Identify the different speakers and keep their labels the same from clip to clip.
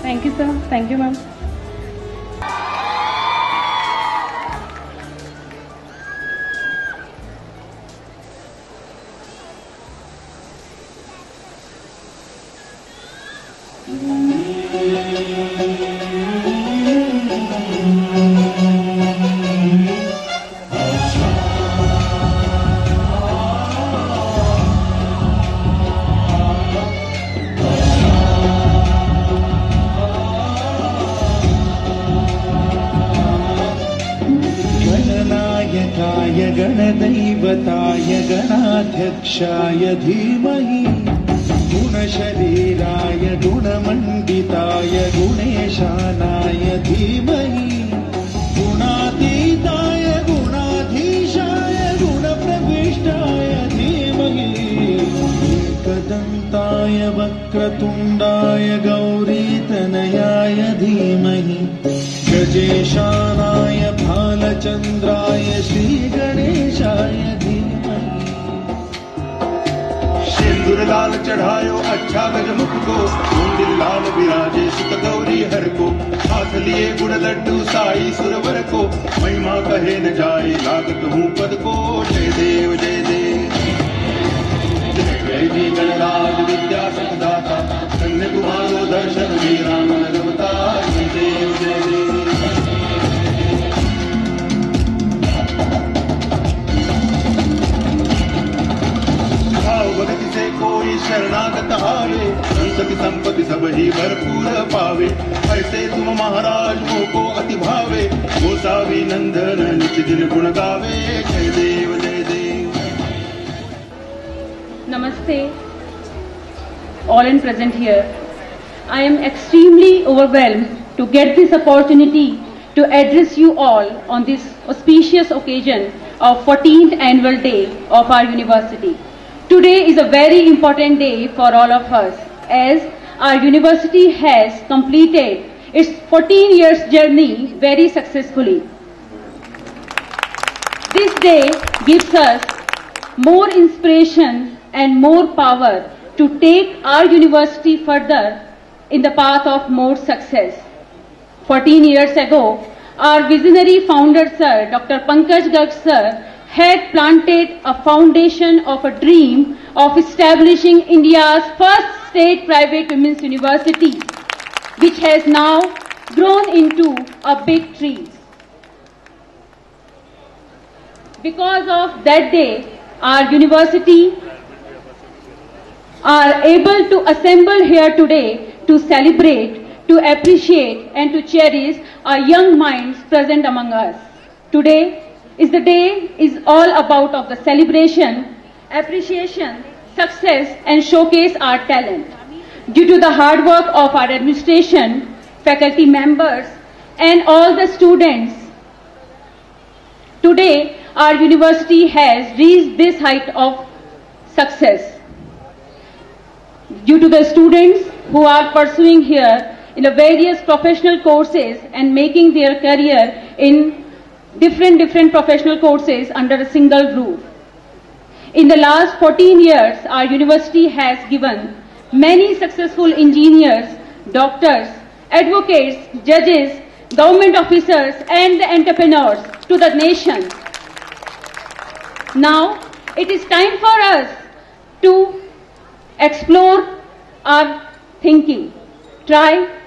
Speaker 1: Thank you, sir. Thank you, ma'am.
Speaker 2: गणदैवताय गणाध्यक्षाय धीमहि गुणशरीराय गुणमण्डिताय गुणेशानाय धीमहि गुणातीताय गुणाधीशाय गुणप्रविष्टाय धीमहि एकदन्ताय वक्रतुण्डाय गौरीतनयाय धीमहि गजेशानाय भालचन्द्राय श्रीगणेशाय धीमहि। सिंदूर लाल चढ़ायो अच्छा गजमुख को, मुंदिल लाल विराजे सुत गौरी हर को, हाथ लिए गुड़ लड्डू साई सुरवर को, महिमा कहे न जाए लागत हूँ पद को। जय देव जय देव जय जी गणराज विद्या सुखदाता, कन्या तुम्हारो दर्शन मेरा मन रमता। जय देव जय देव भक्ति से कोई शरणागत आवे, संत की संपत्ति सब ही भरपूर पावे। ऐसे तुम महाराज को अति भावे, गोसावी नंदन नित दिन गुण गावे। जय देव जय देव।
Speaker 1: Namaste, all and present here. I am extremely overwhelmed to get this opportunity to address you all on this auspicious occasion of 14th annual day of our university. Today is a very important day for all of us, as our university has completed its 14 years journey very successfully. This day gives us more inspiration and more power to take our university further in the path of more success. 14 years ago, our visionary founder, Sir Dr. Pankaj Garg Sir, had planted a foundation of a dream of establishing India's first state private women's university, which has now grown into a big tree. Because of that day, our university are able to assemble here today to celebrate, to appreciate and to cherish our young minds present among us. Today is the day is all about of the celebration, appreciation, success and showcase our talent. Due to the hard work of our administration, faculty members and all the students, today our university has reached this height of success. Due to the students who are pursuing here in the various professional courses and making their career in different professional courses under a single roof. In the last 14 years, our university has given many successful engineers, doctors, advocates, judges, government officers and the entrepreneurs to the nation. Now, it is time for us to explore our thinking, try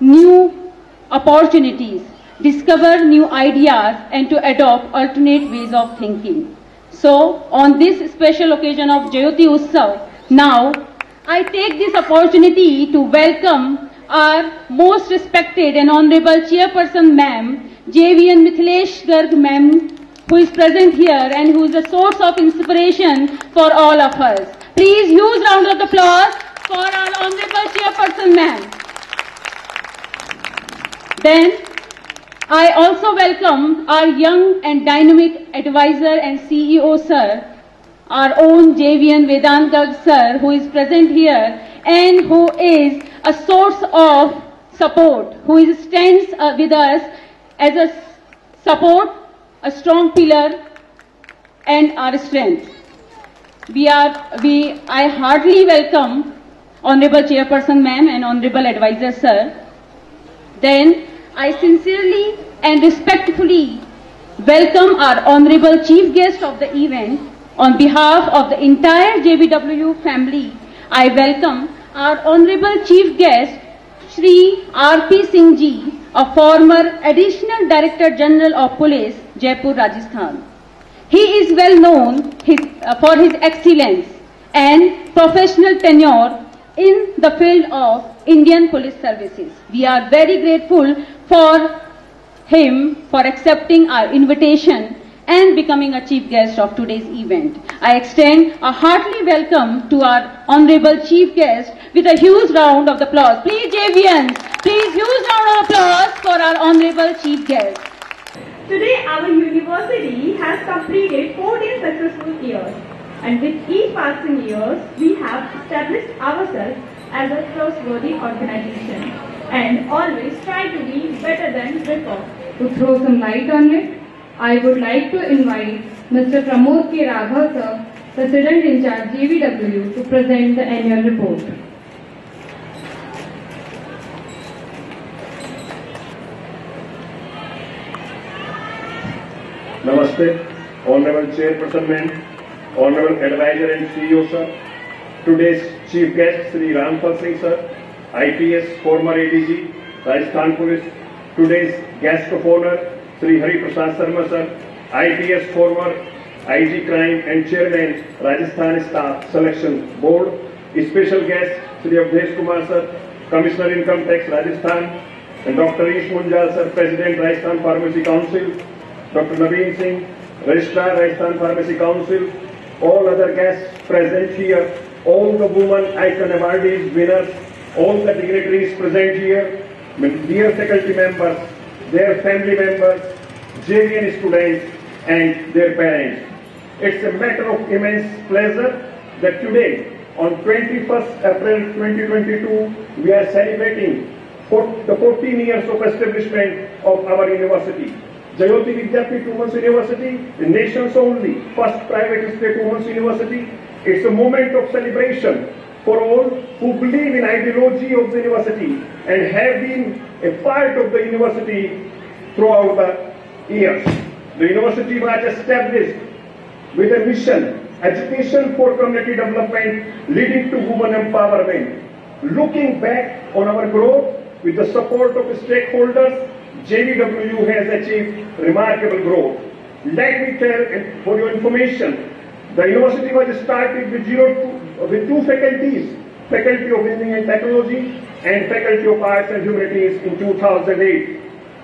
Speaker 1: new opportunities, discover new ideas and to adopt alternate ways of thinking. So, on this special occasion of Jayoti Utsav, now I take this opportunity to welcome our most respected and honorable chairperson ma'am, JVN Mithilesh Garg ma'am, who is present here and who is a source of inspiration for all of us. Please huge round of applause for our honorable chairperson ma'am. Then I also welcome our young and dynamic advisor and CEO sir, our own JVN Vedant Garg sir, who is present here and who is a source of support, who stands with us as a support, a strong pillar and our strength. I heartily welcome Honorable Chairperson ma'am and Honorable Advisor sir. Then I sincerely and respectfully welcome our Honorable Chief Guest of the event. On behalf of the entire JBW family, I welcome our Honorable Chief Guest, Shri R.P. Singh Ji, a former Additional Director General of Police, Jaipur, Rajasthan. He is well known for his excellence and professional tenure in the field of Indian Police Services. We are very grateful for him for accepting our invitation and becoming a chief guest of today's event. I extend a hearty welcome to our honorable chief guest with a huge round of applause. Please, JVNs, please huge round of applause for our honorable chief guest.
Speaker 3: Today, our university has completed 14 successful years, and with each passing years, we have established ourselves as a trustworthy organization and always try to be better than before.
Speaker 4: To throw some light on it, I would like to invite Mr. Pramod K. Raghav sir, President in charge JBW, to present the annual report.
Speaker 5: Namaste, Honorable Chairperson ma'am, Honorable Advisor and CEO sir, today's Chief Guest Sri Rampal Singh sir, IPS former ADG, Rajasthan Police, today's guest of honor Sri Hari Prasad Sharma sir, IPS former IG Crime and Chairman Rajasthan Staff Selection Board, special guest Sri Avdesh Kumar sir, Commissioner Income Tax Rajasthan, and Dr. Ish Munjal sir, President Rajasthan Pharmacy Council, Dr. Naveen Singh, Registrar Rajasthan Pharmacy Council, all other guests present here, all the women icon awardees winners, all the dignitaries present here, dear faculty members, their family members, JVN students and their parents. It's a matter of immense pleasure that today, on 21st April 2022, we are celebrating the 14 years of establishment of our university. Jayoti Vidyapith Women's University, the nation's only first private state women's university. It's a moment of celebration for all who believe in ideology of the university and have been a part of the university throughout the years. The university was established with a mission, education for community development leading to women empowerment. Looking back on our growth with the support of stakeholders, JVW has achieved remarkable growth. Let me tell, for your information, the university was started with two faculties, Faculty of Engineering and Technology and Faculty of Arts and Humanities in 2008.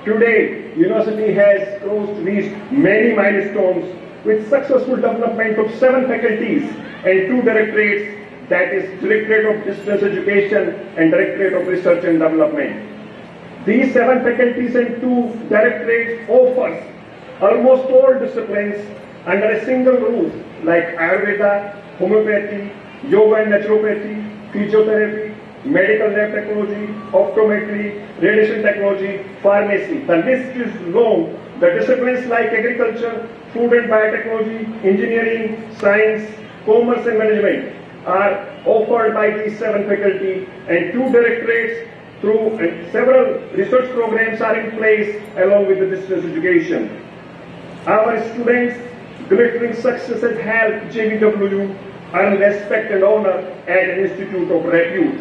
Speaker 5: Today, university has reached many milestones with successful development of 7 faculties and 2 directorates, that is Directorate of Distance Education and Directorate of Research and Development. These 7 faculties and 2 directorates offers almost all disciplines under a single roof like Ayurveda, homeopathy, yoga and naturopathy, physiotherapy, medical lab technology, optometry, radiation technology, pharmacy. The list is long. The disciplines like agriculture, food and biotechnology, engineering, science, commerce and management are offered by these 7 faculty and 2 directorates through several research programs are in place along with the distance education. Our students' glittering success has helped JVW earn respect and honor as an institute of repute.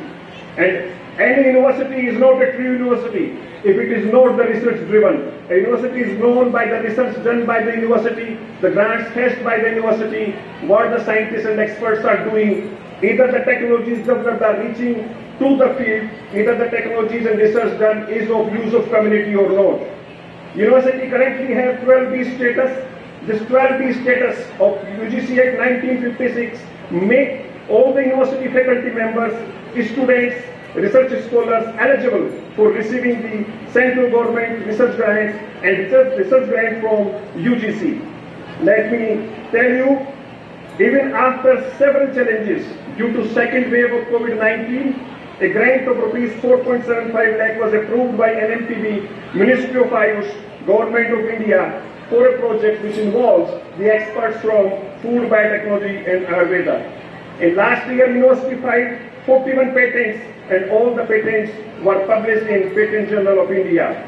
Speaker 5: And any university is not a true university if it is not the research driven. A university is known by the research done by the university, the grants faced by the university, what the scientists and experts are doing. Either the technologies developed are reaching to the field, either the technologies and research done is of use of community or not. University currently have 12B status. This 12B status of UGC Act 1956 make all the university faculty members, students, research scholars eligible for receiving the central government research grants and research grant from UGC. Let me tell you, even after several challenges due to second wave of COVID-19, a grant of rupees 4.75 lakh was approved by NMTB, Ministry of Ayush, Government of India for a project which involves the experts from food, biotechnology and Ayurveda. In last year, university filed 41 patents and all the patents were published in Patent Journal of India.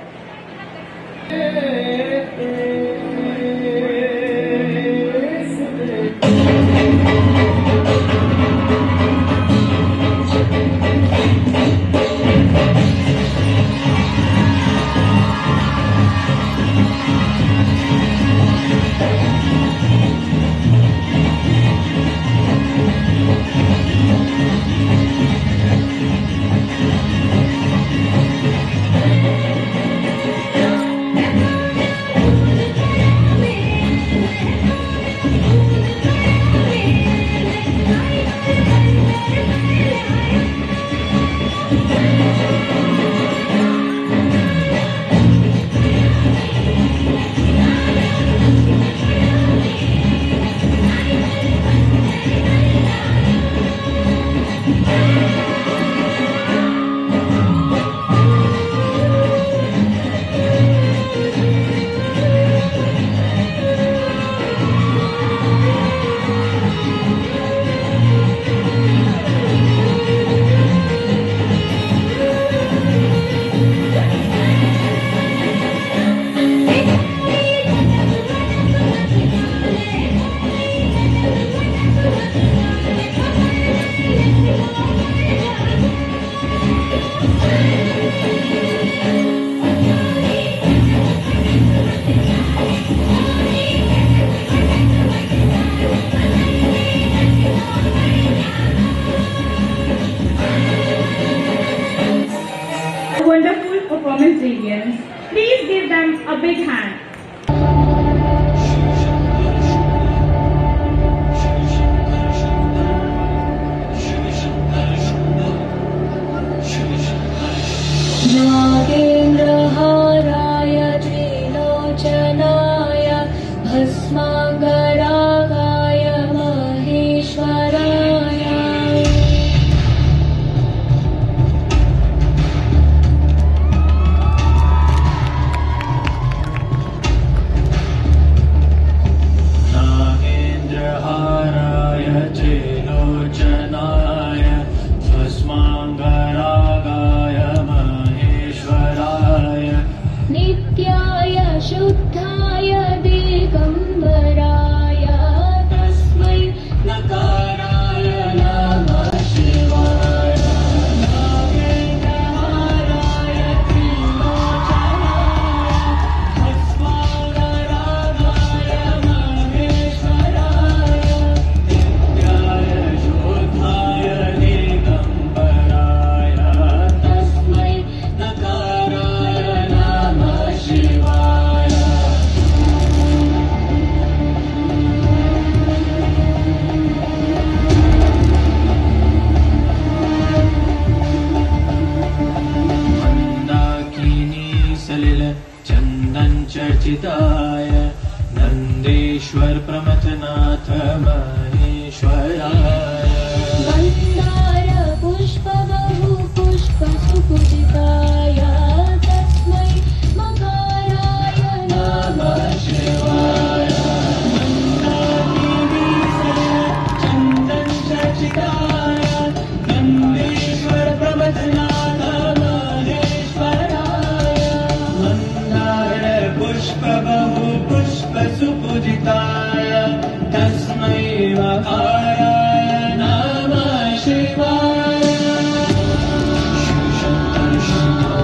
Speaker 3: Wonderful performance deviants. Please give them a big hand.
Speaker 6: नागेन्द्रहाराय त्रिलोचनाय भस्माङ्गरागाय महेश्वराय
Speaker 7: भस्माङ्गरागाय महेश्वराय
Speaker 6: नित्याय शुद्धाय दिगम्बराय तस्मै
Speaker 7: नकाराय नमः शिवाय नागेन्द्रहाराय त्रिलोचनाय भस्माङ्गरागाय महेश्वराय नित्याय शुद्धाय दिगम्बराय तस्मै नकाराय नमः शिवाय मंदाकिनी सलिल चंदन चर्चिताय नंदेश्वर प्रमथनाथ महेश्वराय
Speaker 6: मन्दार पुष्पबहु पुष्पसुपूजिताय तस्मै मकाराय नमः
Speaker 7: शिवाय मंदाकिनी सलिल चंदन चर्चिताय नंदेश्वर प्रमथनाथ महेश्वराय मंदार पुष्प बहु पुष्प सुपूजिताय तस्मै मकाराय नमः शिवाय शिव शंकर शंभो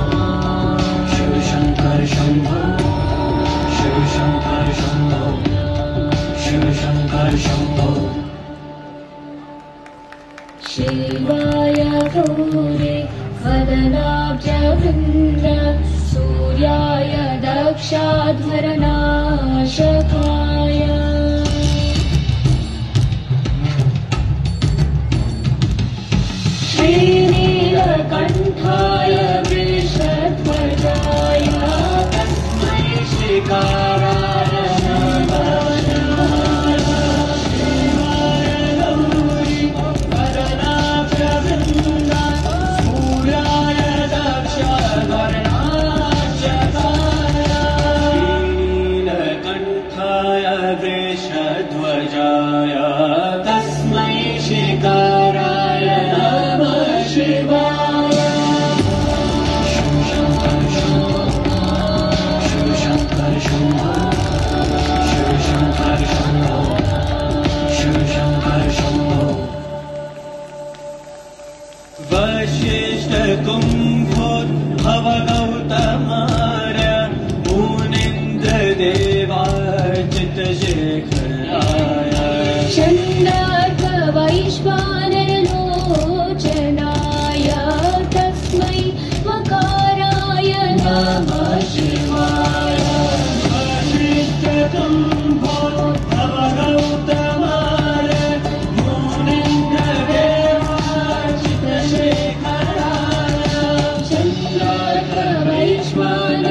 Speaker 7: शिव शंकर शंभो शिव शंकर शंभो
Speaker 6: शिवाय गौरे वदनाब्जवृन्द सूर्याय दक्षाध्वरनाशकाय श्रीनीलकण्ठाय वृषध्वजाय तस्मै श्रीकाराय नमः शिवाय शिवाय गौरी वदनाब्जवृन्द सूर्याय दक्षाध्वरनाशकाय नीलकण्ठाय वृषध्वजाय तस्मै श्रीकाराय नमः शिवाय शिव शंकर शंभो शिव शंकर शंभो शिव शंकर शंभो वशिष्ठ कुम्भोद्भव गौतमार्य मुनीन्द्र देवार्चित शेखराय चन्द्रार्क वैश्वानरलोचनाय तस्मै मकाराय नमः शिवाय
Speaker 7: वशिष्ठ कुम्भोद्भव गौतमार्य मुनीन्द्र देवार्चित शेखराय
Speaker 6: चन्द्रार्क वैश्वानरलोचनाय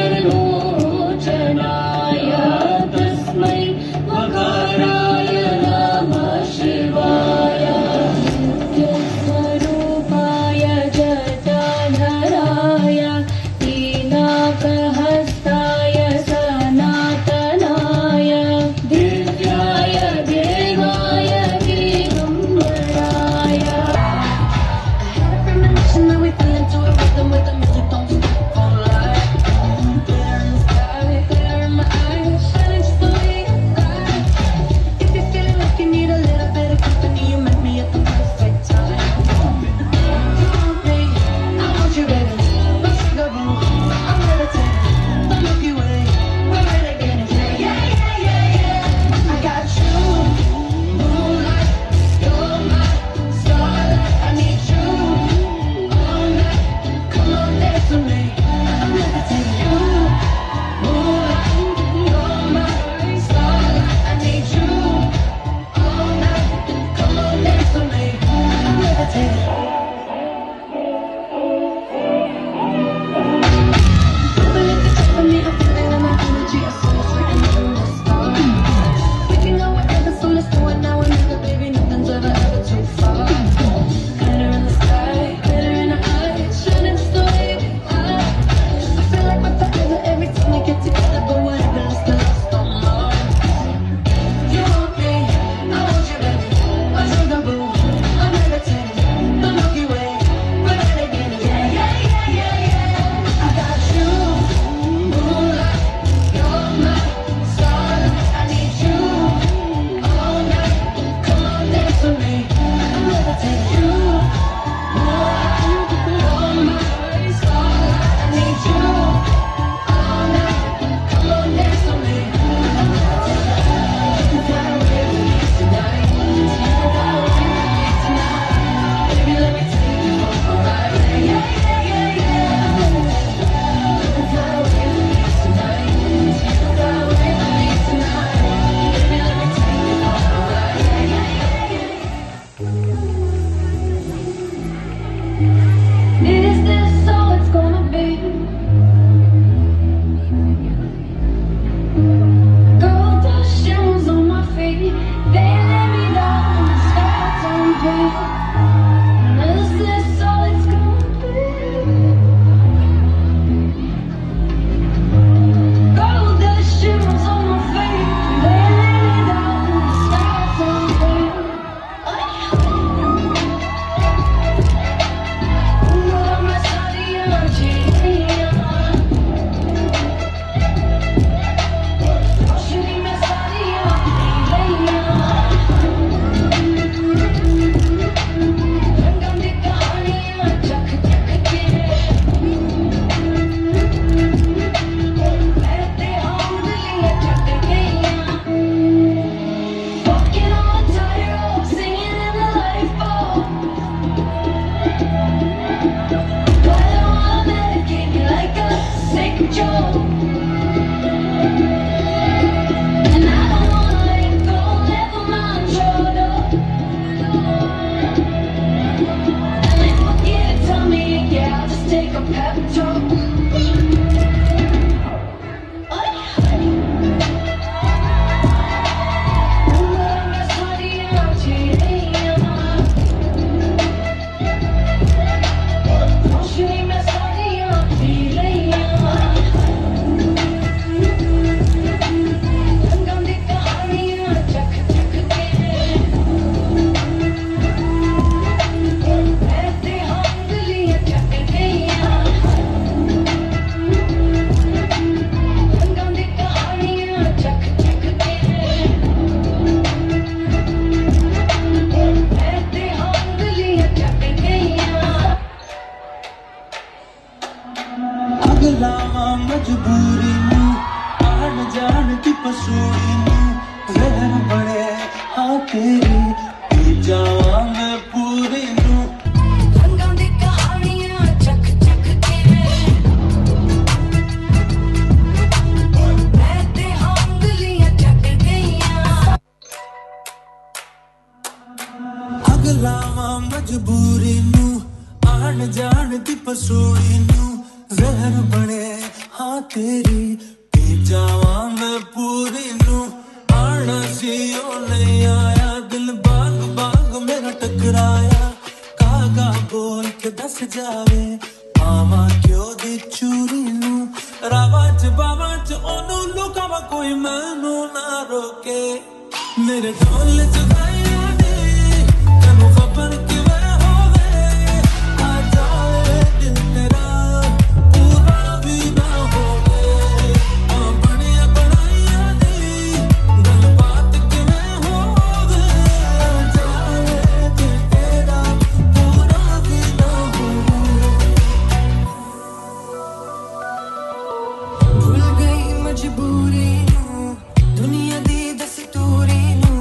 Speaker 7: मजबूरी नू आन जान दी पसूड़ी नू जहर बड़े हाँ तेरी पी जावां मैं पूरी नू
Speaker 6: रंगां दी कहानियां चक चक के मैं ते उंगलियां चक गईयां
Speaker 7: अगलावा मजबूरी नू आन जान दी पसूड़ी नू जहर बने हाँ तेरी पी जावां मैं पूरी नू आना सी ओ नहीं आया दिल बाग बाग मेरा टकराया कागा बोल के दस जावे पावा क्यों दी चूरी नू रावा च बावा च ओनू लुकावा कोई मैनू ना रोके मेरे ढोल जगाया दी तैनू खबर किवें होवे आ जाए दिल तेरा पूरा भी ना होवे आ बनिया बनाया दी गल बात किवें होवे आ जाए दिल तेरा पूरा भी ना होवे
Speaker 6: भूल गई मजबूरी नू दुनिया दी दस्तूरी नू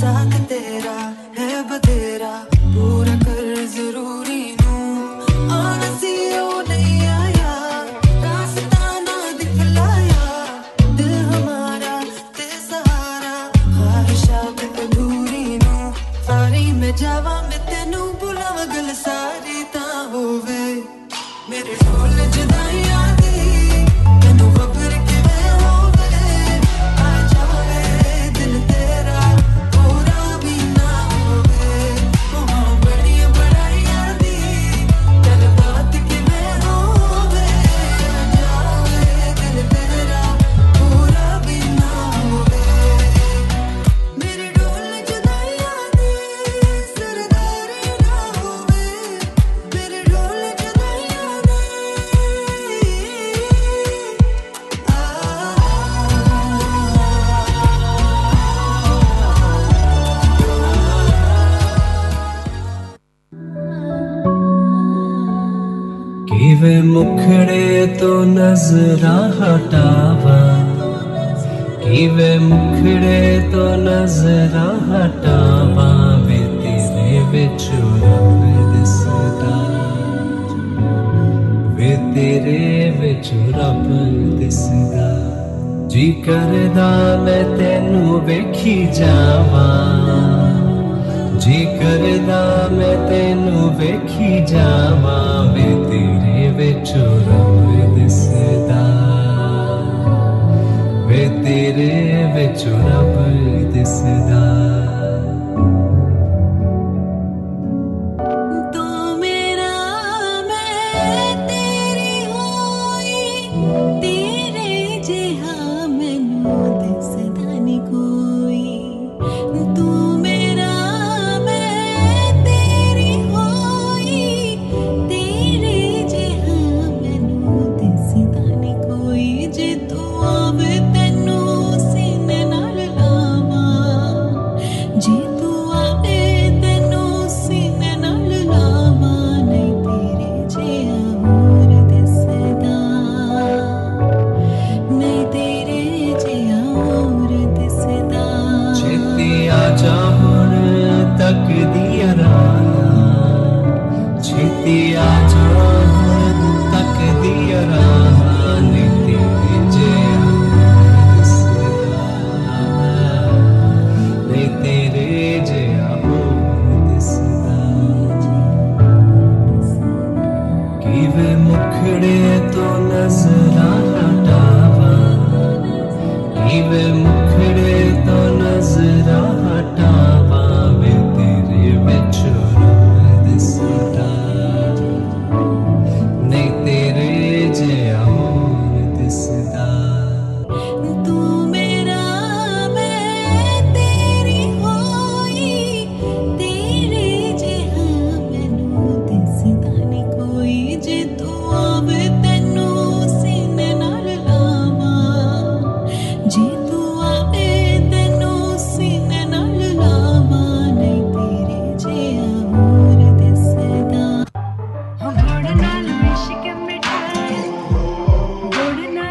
Speaker 6: साथ तेरा है बतेरा पूरा कर जरूरी नू आना सी ओ नहीं आया रास्ता ना दिखलाया दिल हमारा ते सहारा ख्वाहिशात अधूरी नू सारी मैं जावा मैं तेनू बुलावा गल सारी ता होवे मेरे ढोल जुदाइयां दी तैनू खबर किवें होवे आ जावे दिल तेरा पूरा भी ना होवे बड़ियां बड़ाइयां दी गल बात किवें होवे आ जावे दिल तेरा पूरा भी ना होवे मेरे ढोल जुदाइयां दी सरदारी ना होवे मेरे ढोल जुदाइयां दी
Speaker 7: किवे मुखड़े तो नजरां हटावा किवे मुखड़े तो नजरां हटावा वे तेरे विच रब दिसदा वे तेरे विच रब दिसदा जी करदा मैं तेनू वेखी जावां जी करदा मैं तेनू वेखी जावां वे तेरे विच रब दिसदा वे तेरे विच रब दिसदा
Speaker 6: तू मेरा मैं तेरी होई तेरे जिहा मैनू दिसदा नी कोई तू मेरा मैं तेरी होई तेरे जिहा मैनू दिसदा नी कोई जे तू आवे तैनू सीने नाल लावां जे तू आवे तैनू सीने नाल लावां नहीं तेरे जिहा होर दिसदा नहीं तेरे जिहा होर दिसदा
Speaker 7: छेती आजा हुण तक दिया राह छेती आजा हुण तक दिया राह नी तेरे जिहा दिसदा नी तेरे जिहा होर दिसदा किवे मुखड़े तो नजरां हटावा किवे मुखड़े तो नजरां हटावा वे तेरे विच रब दिसदा नहीं तेरे जिहा होर दिसदा
Speaker 6: तू मेरा मैं तेरी होई तेरे जिहा मैनू दिसदा नी कोई जे तू आवे तैनू सीने नाल लावां जे तू आवे तैनू सीने नाल लावां नहीं तेरे जिहा होर दिसदा गुड़ नाल इश्क मिठाई गुड़ नाल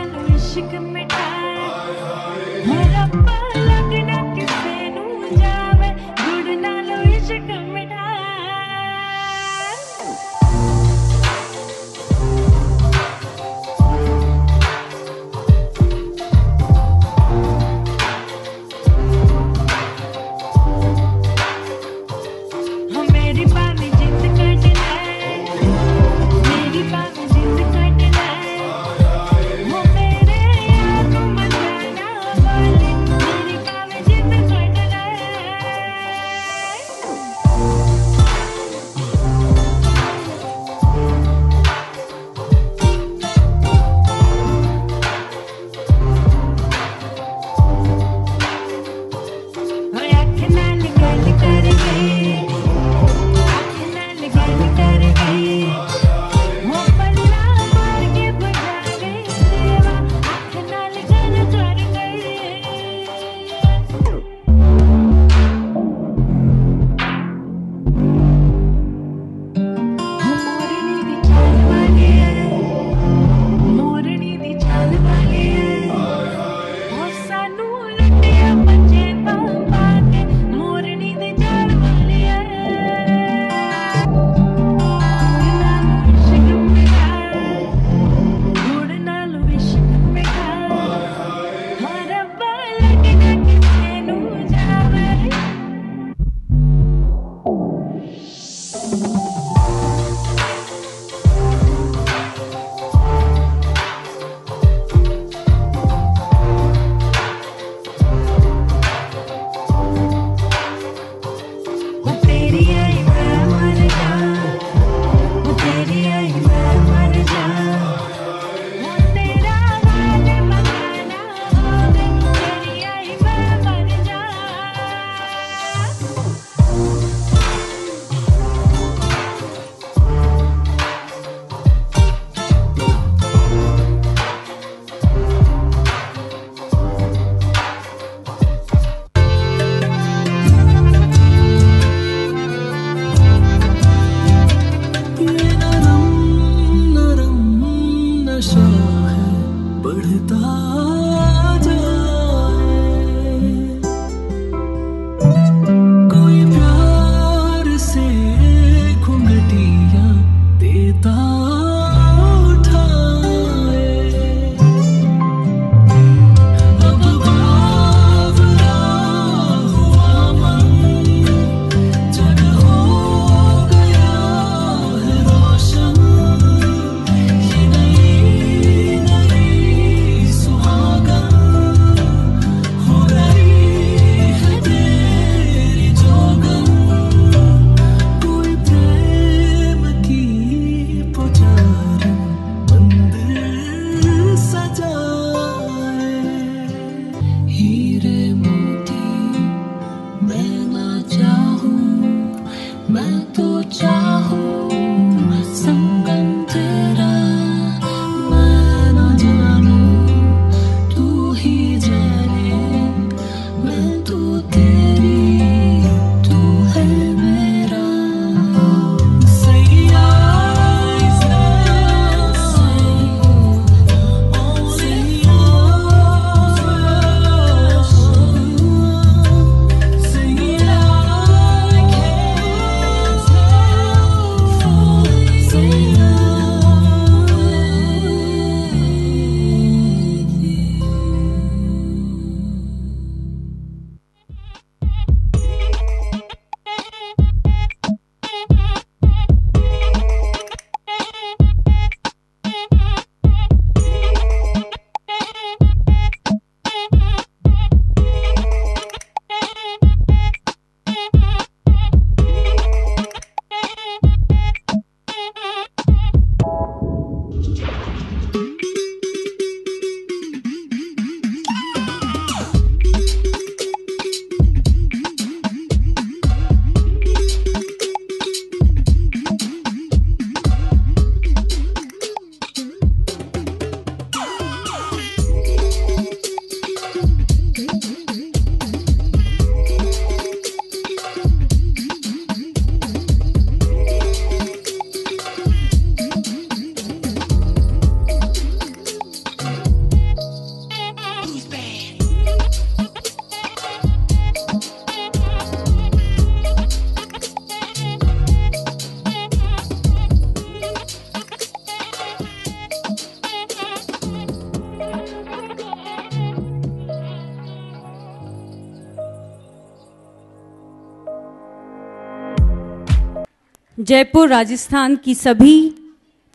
Speaker 1: जयपुर राजस्थान की सभी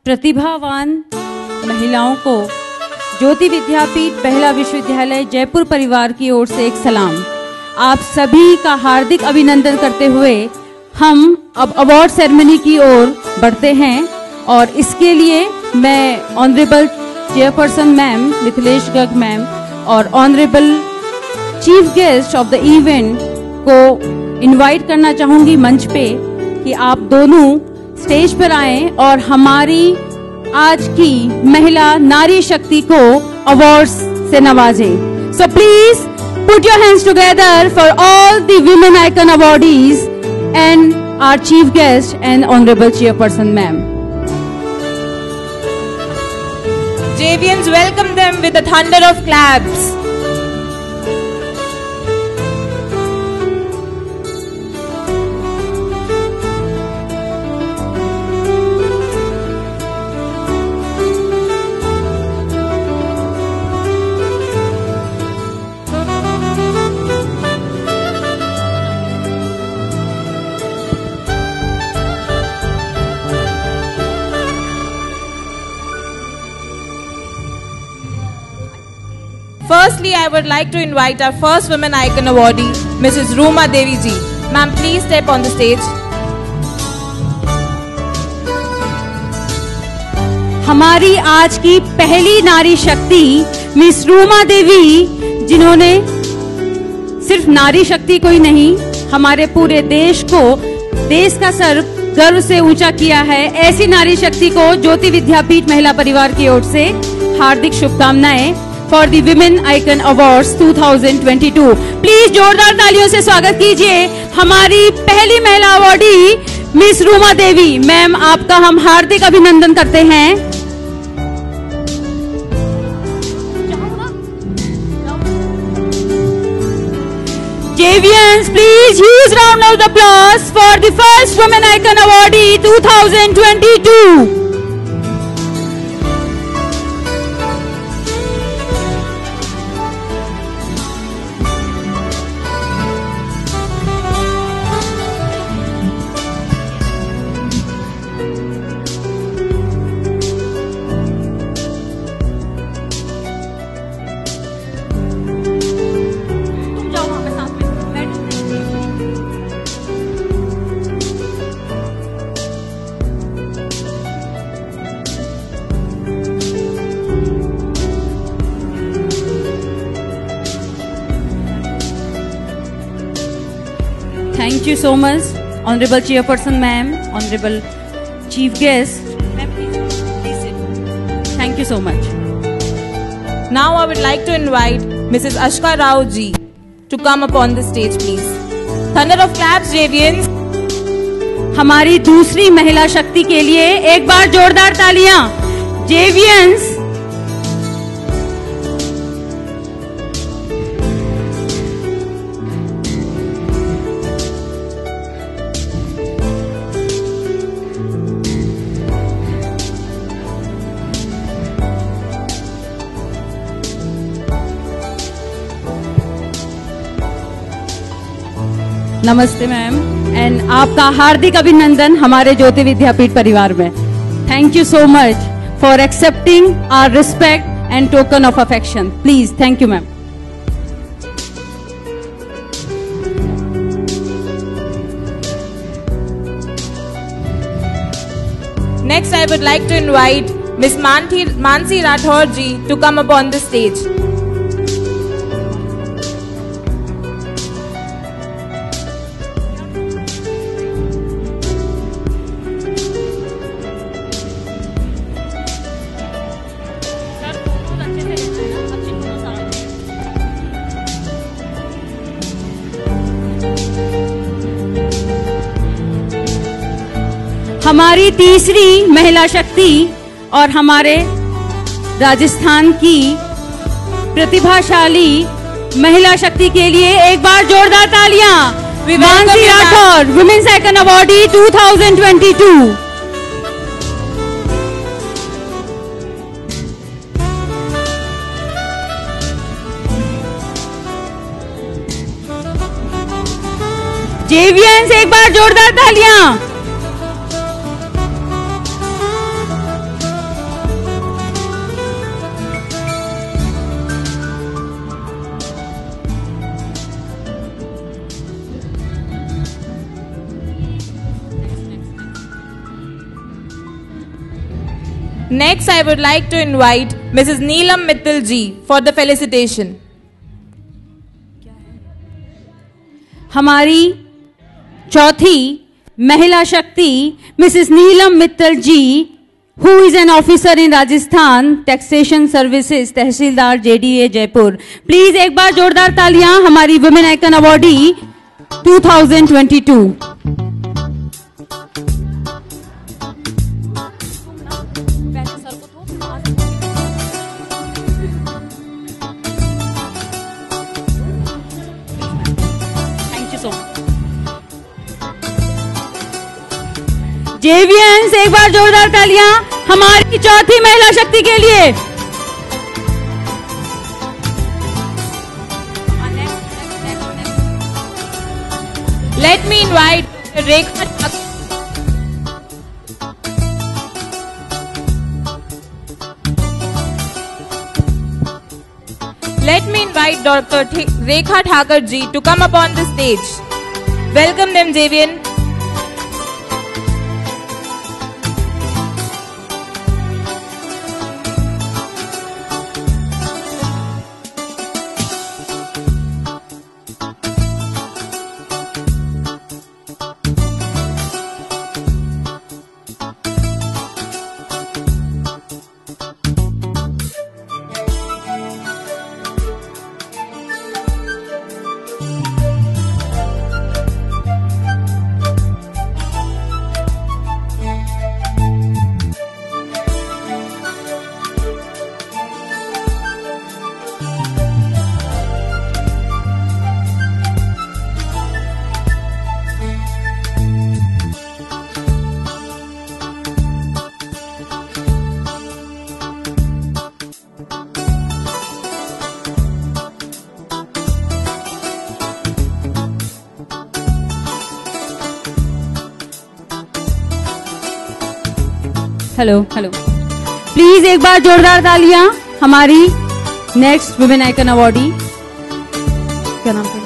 Speaker 1: प्रतिभावान महिलाओं को ज्योति विद्यापीठ पहला विश्वविद्यालय जयपुर परिवार की ओर से एक सलाम। आप सभी का हार्दिक अभिनंदन करते हुए हम अब अवार्ड सेरेमनी की ओर बढ़ते हैं और इसके लिए मैं honourable chairperson ma'am Mithilesh Garg ma'am और honourable chief guest of the event को इनवाइट करना चाहूंगी मंच पे कि आप दोनों स्टेज पर आएं और हमारी आज की महिला नारी शक्ति को अवार्ड्स से नवाजें। So please put your hands together for all the women icon awardees and our chief guest and honourable chairperson ma'am.
Speaker 8: JVNs welcome them with a thunder of claps. Firstly, I would like to invite our first Women Icon Awardee, Mrs. Ruma Devi ji. Ma'am, please step on the stage.
Speaker 1: हमारी आज की पहली नारी शक्ति miss Ruma Devi, जिन्होंने सिर्फ नारी शक्ति को ही नहीं हमारे पूरे देश को देश का सर गर्व से ऊंचा किया है। ऐसी नारी शक्ति को ज्योति विद्यापीठ महिला परिवार की ओर से हार्दिक शुभकामनाएं for the women icon awards 2022। Please जोरदार तालियों से स्वागत कीजिए हमारी पहली महिला awardee miss Ruma Devi. Ma'am, आपका हम हार्दिक अभिनंदन करते हैं। JVNs, please huge round of applause for the first women icon awardee 2022. Thank you so much, Honorable Chairperson Ma'am, Honorable Chief Guest. Ma'am, please sit. Thank you so much.
Speaker 8: Now I would like to invite Mrs. Ashka Rao ji to come upon the stage, please. Thunder of claps, JVNs.
Speaker 1: हमारी दूसरी महिला शक्ति के लिए एक बार जोरदार तालियां। JVNs, नमस्ते मैम एंड आपका हार्दिक अभिनंदन हमारे ज्योति विद्यापीठ परिवार में। Thank you so much for accepting our respect and token of affection. Please, thank you ma'am.
Speaker 8: Next, I would like to invite Miss Mansi Rathore ji to come upon the stage.
Speaker 1: हमारी तीसरी महिला शक्ति और हमारे राजस्थान की प्रतिभाशाली महिला शक्ति के लिए एक बार जोरदार तालियां। Mansi Rathore, women's icon awardee 2022। JVNs, एक बार जोरदार तालियां।
Speaker 8: Next, I would like to invite Mrs. Neelam Mittal ji for the felicitation.
Speaker 9: हमारी चौथी महिला शक्ति Mrs Neelam Mittal ji, who is an officer in Rajasthan Taxation Services, tehsildar JDA Jaipur. Please एक बार जोरदार तालियां हमारी वुमेन आइकन अवॉर्डी 2022. जेवियंस एक बार जोरदार तालियां हमारी चौथी महिला शक्ति के लिए.
Speaker 8: Let me invite Rekha. Let me invite Dr. Rekha Thakur ji to come upon the stage. Welcome them, Javian.
Speaker 9: Hello hello. Please एक बार जोरदार तालियां हमारी नेक्स्ट वुमेन आइकन अवॉर्डी. क्या नाम है?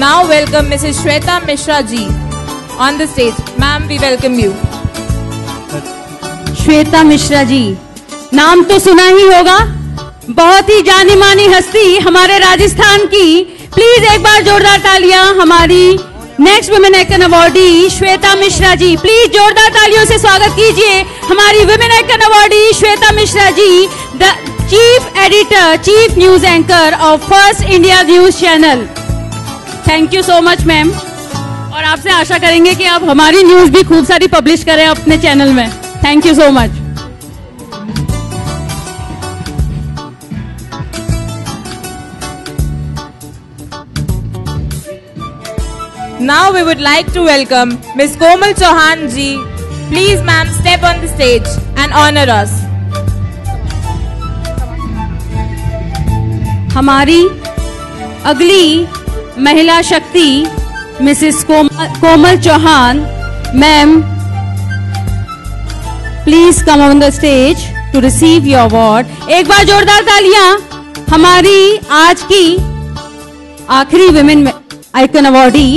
Speaker 8: Now welcome Mrs. Shweta Mishra ji on the stage. Ma'am, we welcome you.
Speaker 9: Shweta Mishra जी, नाम तो सुना ही होगा, बहुत ही जानी मानी हस्ती हमारे राजस्थान की. प्लीज एक बार जोरदार तालियां हमारी next women icon awardee Shweta Mishra ji. Please जोरदार तालियों से स्वागत कीजिए हमारी women icon awardee Shweta Mishra ji, the chief editor, chief news anchor of first India news channel. Thank you so much ma'am. और आपसे आशा करेंगे कि आप हमारी न्यूज भी खूब सारी पब्लिश करें अपने चैनल में. Thank you so much.
Speaker 8: Now we would like to welcome Ms. Komal Chauhan ji. Please ma'am, step on the stage and honor us.
Speaker 9: हमारी अगली महिला शक्ति Mrs Komal Chauhan ma'am, please come on the stage to receive your award. एक बार जोरदार तालियां हमारी आज की आखिरी वुमेन आइकन अवॉर्डी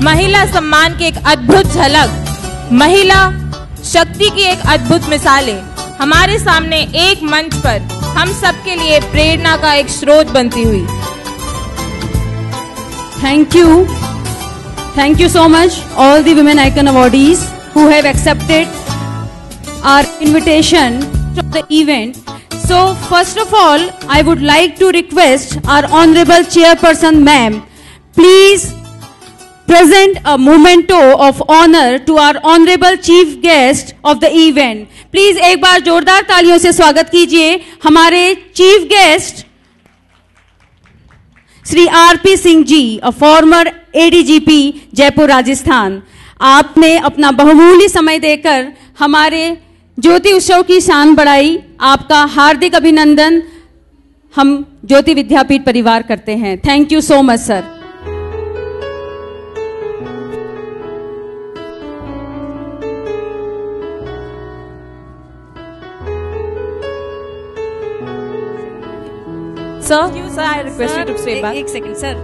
Speaker 8: महिला सम्मान की एक अद्भुत झलक, महिला शक्ति की एक अद्भुत मिसालें हमारे सामने एक मंच पर हम सबके लिए प्रेरणा का एक स्रोत बनती हुई.
Speaker 9: Thank you so much all the women icon awardees who have accepted our invitation to the event. So first of all, I would like to request our honorable chairperson ma'am, please present a memento of honor to our honorable chief guest of the event. Please एक बार जोरदार तालियों से स्वागत कीजिए हमारे chief guest Shri R.P. Singh ji, a former ADGP Jaipur Rajasthan. आपने अपना बहुमूल्य समय देकर हमारे ज्योति उत्सव की शान बढ़ाई। आपका हार्दिक अभिनंदन हम ज्योति विद्यापीठ परिवार करते हैं। Thank you so much sir.
Speaker 8: Sir, I request you to stay back.
Speaker 9: एक सेकंड सर।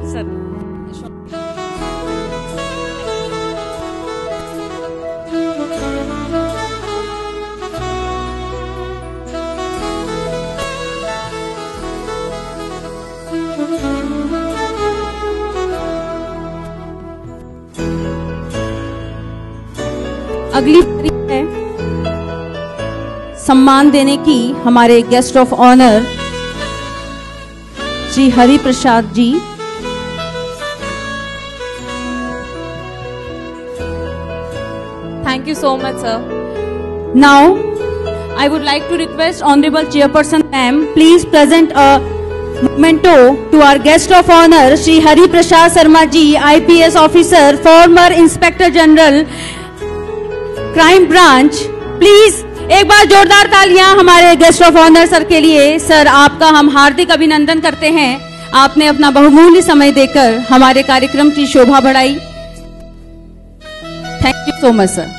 Speaker 9: अगली बारी है सम्मान देने की हमारे guest of honour Shri Hari Prasad ji.
Speaker 8: Thank you so much, sir.
Speaker 9: Now, I would like to request Honorable Chairperson Ma'am, please present a memento to our guest of honor, Shri Hari Prasad Sharma ji, IPS officer, former Inspector General, Crime Branch. Please, एक बार जोरदार तालियां हमारे guest of honour sir के लिए। Sir, आपका हम हार्दिक अभिनंदन करते हैं। आपने अपना बहुमूल्य समय देकर हमारे कार्यक्रम की शोभा बढ़ाई। Thank you so much sir.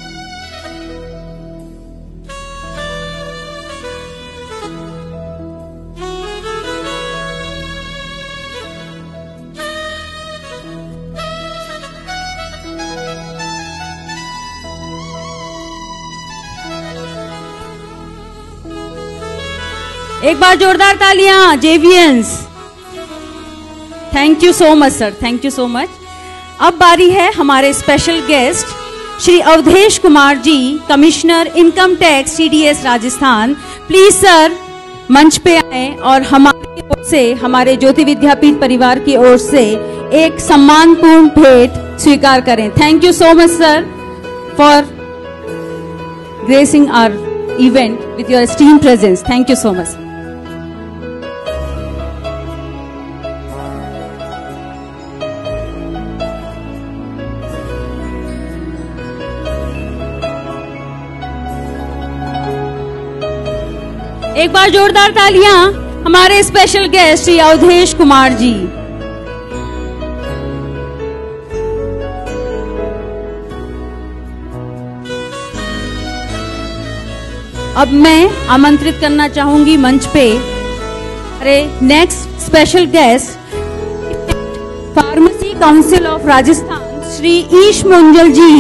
Speaker 9: एक बार जोरदार तालियां JVNs. Thank you so much sir, thank you so much. अब बारी है हमारे special guest Shri Avdhesh Kumar ji, commissioner income tax CDS Rajasthan. Please sir मंच पे आए और हमारी ओर से, हमारे ज्योति विद्यापीठ परिवार की ओर से एक सम्मानपूर्ण भेंट स्वीकार करें। Thank you so much sir for gracing our event with your esteem presence. Thank you so much. एक बार जोरदार तालियां हमारे स्पेशल गेस्ट श्री अवधेश कुमार जी। अब मैं आमंत्रित करना चाहूंगी मंच पे अरे next special guest pharmacy council of Rajasthan Shri Ish Munjal ji.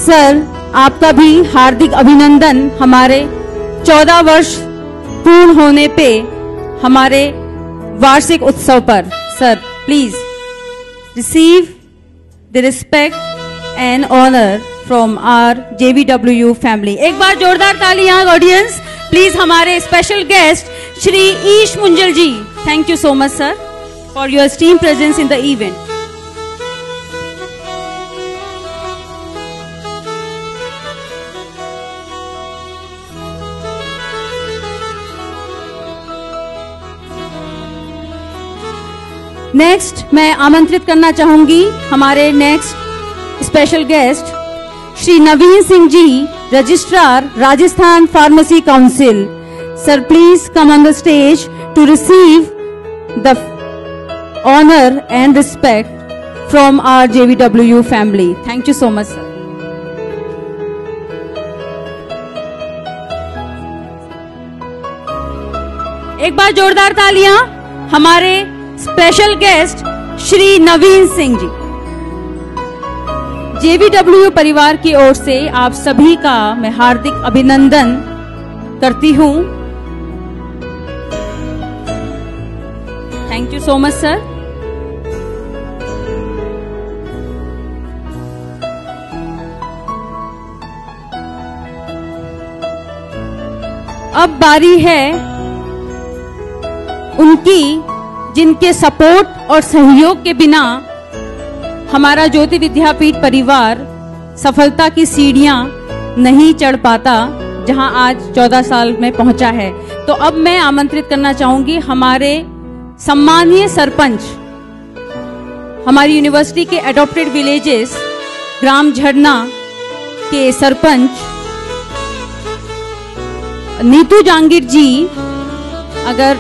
Speaker 9: Sir, आपका भी हार्दिक अभिनंदन हमारे 14 वर्ष पूर्ण होने पे हमारे वार्षिक उत्सव पर। Sir, please receive the respect and honour from our JVW family. एक बार जोरदार तालियां ऑडियंस। प्लीज हमारे special guest Shri Ish Munjal ji. Thank you so much sir for your esteem presence in the event. Next मैं आमंत्रित करना चाहूंगी हमारे next special guest Shri Naveen Singh ji, registrar Rajasthan pharmacy council. Sir, please come on the stage to receive the honour and respect from our JVW family. Thank you so much sir. एक बार जोरदार तालियां हमारे special guest Shri Naveen Singh ji. JVW परिवार की ओर से आप सभी का मैं हार्दिक अभिनंदन करती हूं। Thank you so much sir. अब बारी है उनकी, जिनके सपोर्ट और सहयोग के बिना हमारा ज्योति विद्यापीठ परिवार सफलता की सीढ़ियां नहीं चढ़ पाता जहां आज 14 साल में पहुंचा है। तो अब मैं आमंत्रित करना चाहूंगी हमारे सम्मानीय सरपंच हमारी यूनिवर्सिटी के एडॉप्टेड विलेजेस ग्राम झरना के सरपंच नीतू जांगीर जी अगर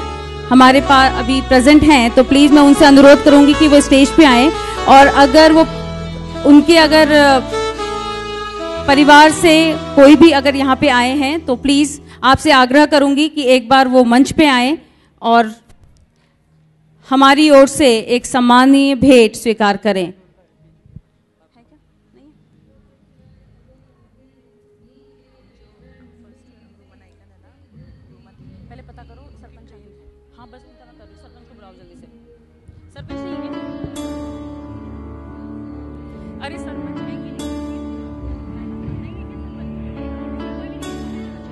Speaker 9: हमारे पास अभी प्रेजेंट हैं तो प्लीज मैं उनसे अनुरोध करूंगी कि वो स्टेज पे आए, और अगर वो उनके अगर परिवार से कोई भी अगर यहाँ पे आए हैं तो प्लीज आपसे आग्रह करूंगी कि एक बार वो मंच पे आए और हमारी ओर से एक सम्मानीय भेंट स्वीकार करें। पहले पता करो सरपंच आएंगे। हाँ बस पता करो सरपंच को बुलाओ जल्दी से। सरपंच नहीं है? अरे सरपंच है कि नहीं?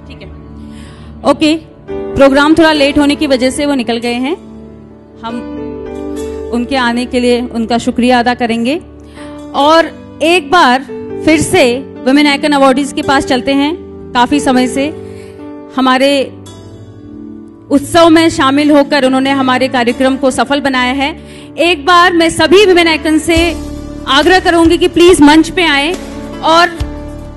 Speaker 9: ठीक है, ओके। प्रोग्राम थोड़ा लेट होने की वजह से वो निकल गए हैं। हम उनके आने के लिए उनका शुक्रिया अदा करेंगे और एक बार फिर से वुमेन आइकन अवार्डीज के पास चलते हैं। काफी समय से हमारे उत्सव में शामिल होकर उन्होंने हमारे कार्यक्रम को सफल बनाया है। एक बार मैं सभी वुमेन आइकन से आग्रह करूंगी कि प्लीज मंच पे आए और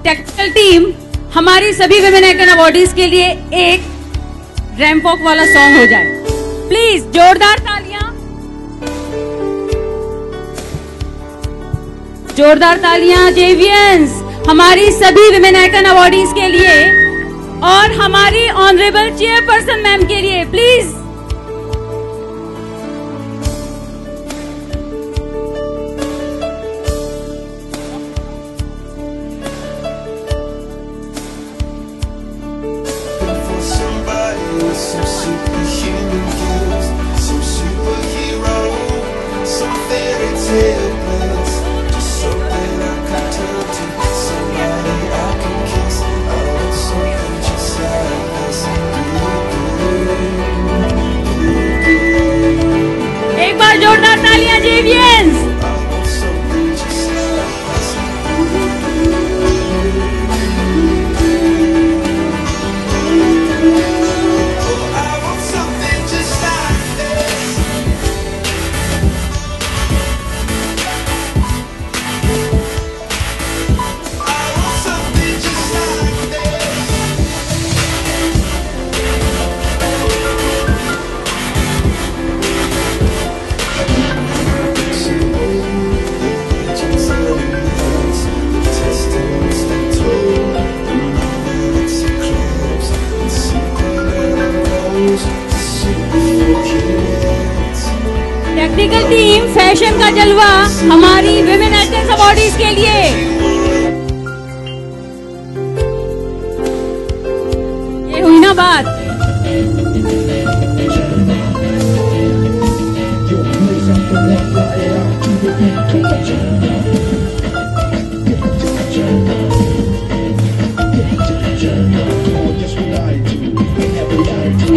Speaker 9: टेक्निकल टीम हमारी सभी वुमेन आइकन अवार्डीज के लिए एक रैंप वॉक वाला सॉन्ग हो जाए। प्लीज जोरदार तालियां, जोरदार तालियां जेवियंस हमारी सभी विमेन आइकन अवार्डीज के लिए और हमारी ऑनरेबल चेयरपर्सन मैम के लिए please.
Speaker 7: Some superhuman skills, some superhero, some fairy tale bliss. Just something I can turn to, somebody I can kiss. I want something just like this.
Speaker 9: एक बार जोरदार तालियां जेवियंस।
Speaker 7: I want something just like this.
Speaker 9: Technical team fashion का जलवा हमारी women icon awardees के लिए। ये हुई ना बात।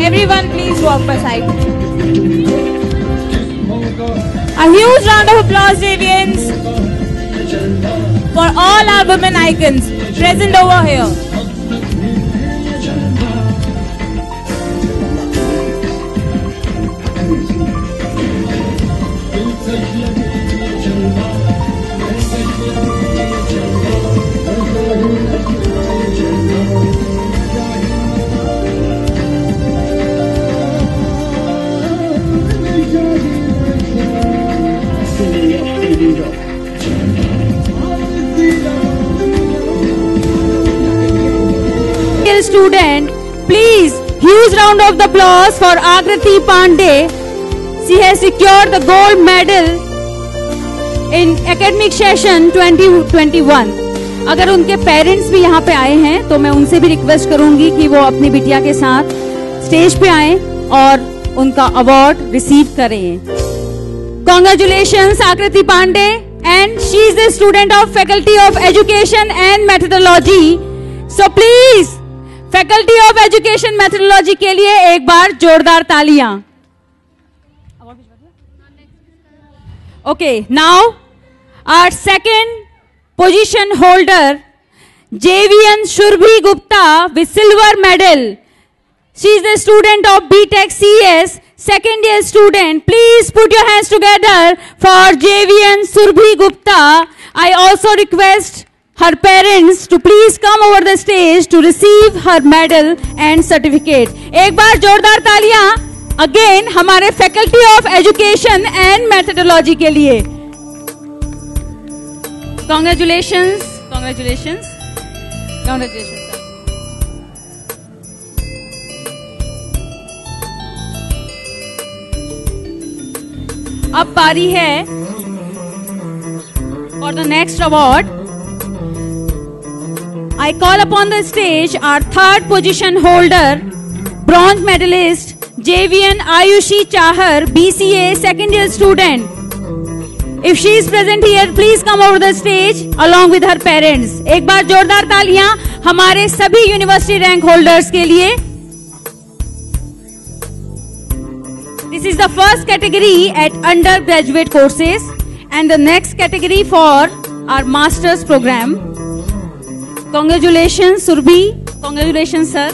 Speaker 8: Everyone please walk aside. A huge round of applause, Deviants, for all our women icons present over here.
Speaker 9: Student, please huge round of the applause for Agrati Pandey. She has secured the gold medal in academic session 2021. अगर उनके parents भी यहाँ पे आए हैं तो मैं उनसे भी रिक्वेस्ट करूंगी कि वो अपनी बिटिया के साथ स्टेज पे आए और उनका अवार्ड रिसीव करें। Congratulations Agrati Pandey, and she is a student of Faculty of Education and Methodology. So please faculty of education methodology के लिए एक बार जोरदार तालियां। Okay, now our second position holder JVN Surbhi Gupta with silver medal She is a student of BTech CS, second year student. Please put your hands together for JVN Surbhi Gupta. I also request her parents to please come over the stage to receive her medal and certificate. एक बार जोरदार तालियां again हमारे Faculty of Education and Methodology के लिए. Congratulations, congratulations, congratulations. अब बारी है for the next award. I call upon the stage our third position holder, bronze medalist JVN Ayushi Chahar, BCA second year student. If she is present here, please come over the stage along with her parents. एक बार जोरदार तालियां हमारे सभी university rank holders के लिए. This is the first category at undergraduate courses and the next category for our master's program. Congratulations, Surbhi. Congratulations, sir.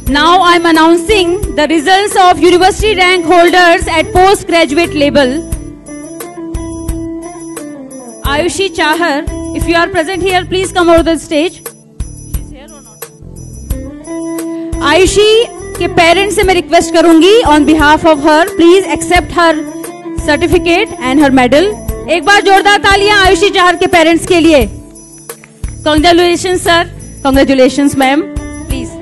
Speaker 9: Now I am announcing the results of university rank holders at postgraduate level. Ayushi Chahar, if you are present here, please come over the stage. Ayushi के parents से मैं request करूंगी on behalf of her, please accept her certificate and her medal. एक बार जोरदार तालियां आयुषी चाहर के parents के लिए. Congratulations sir, congratulations ma'am, please.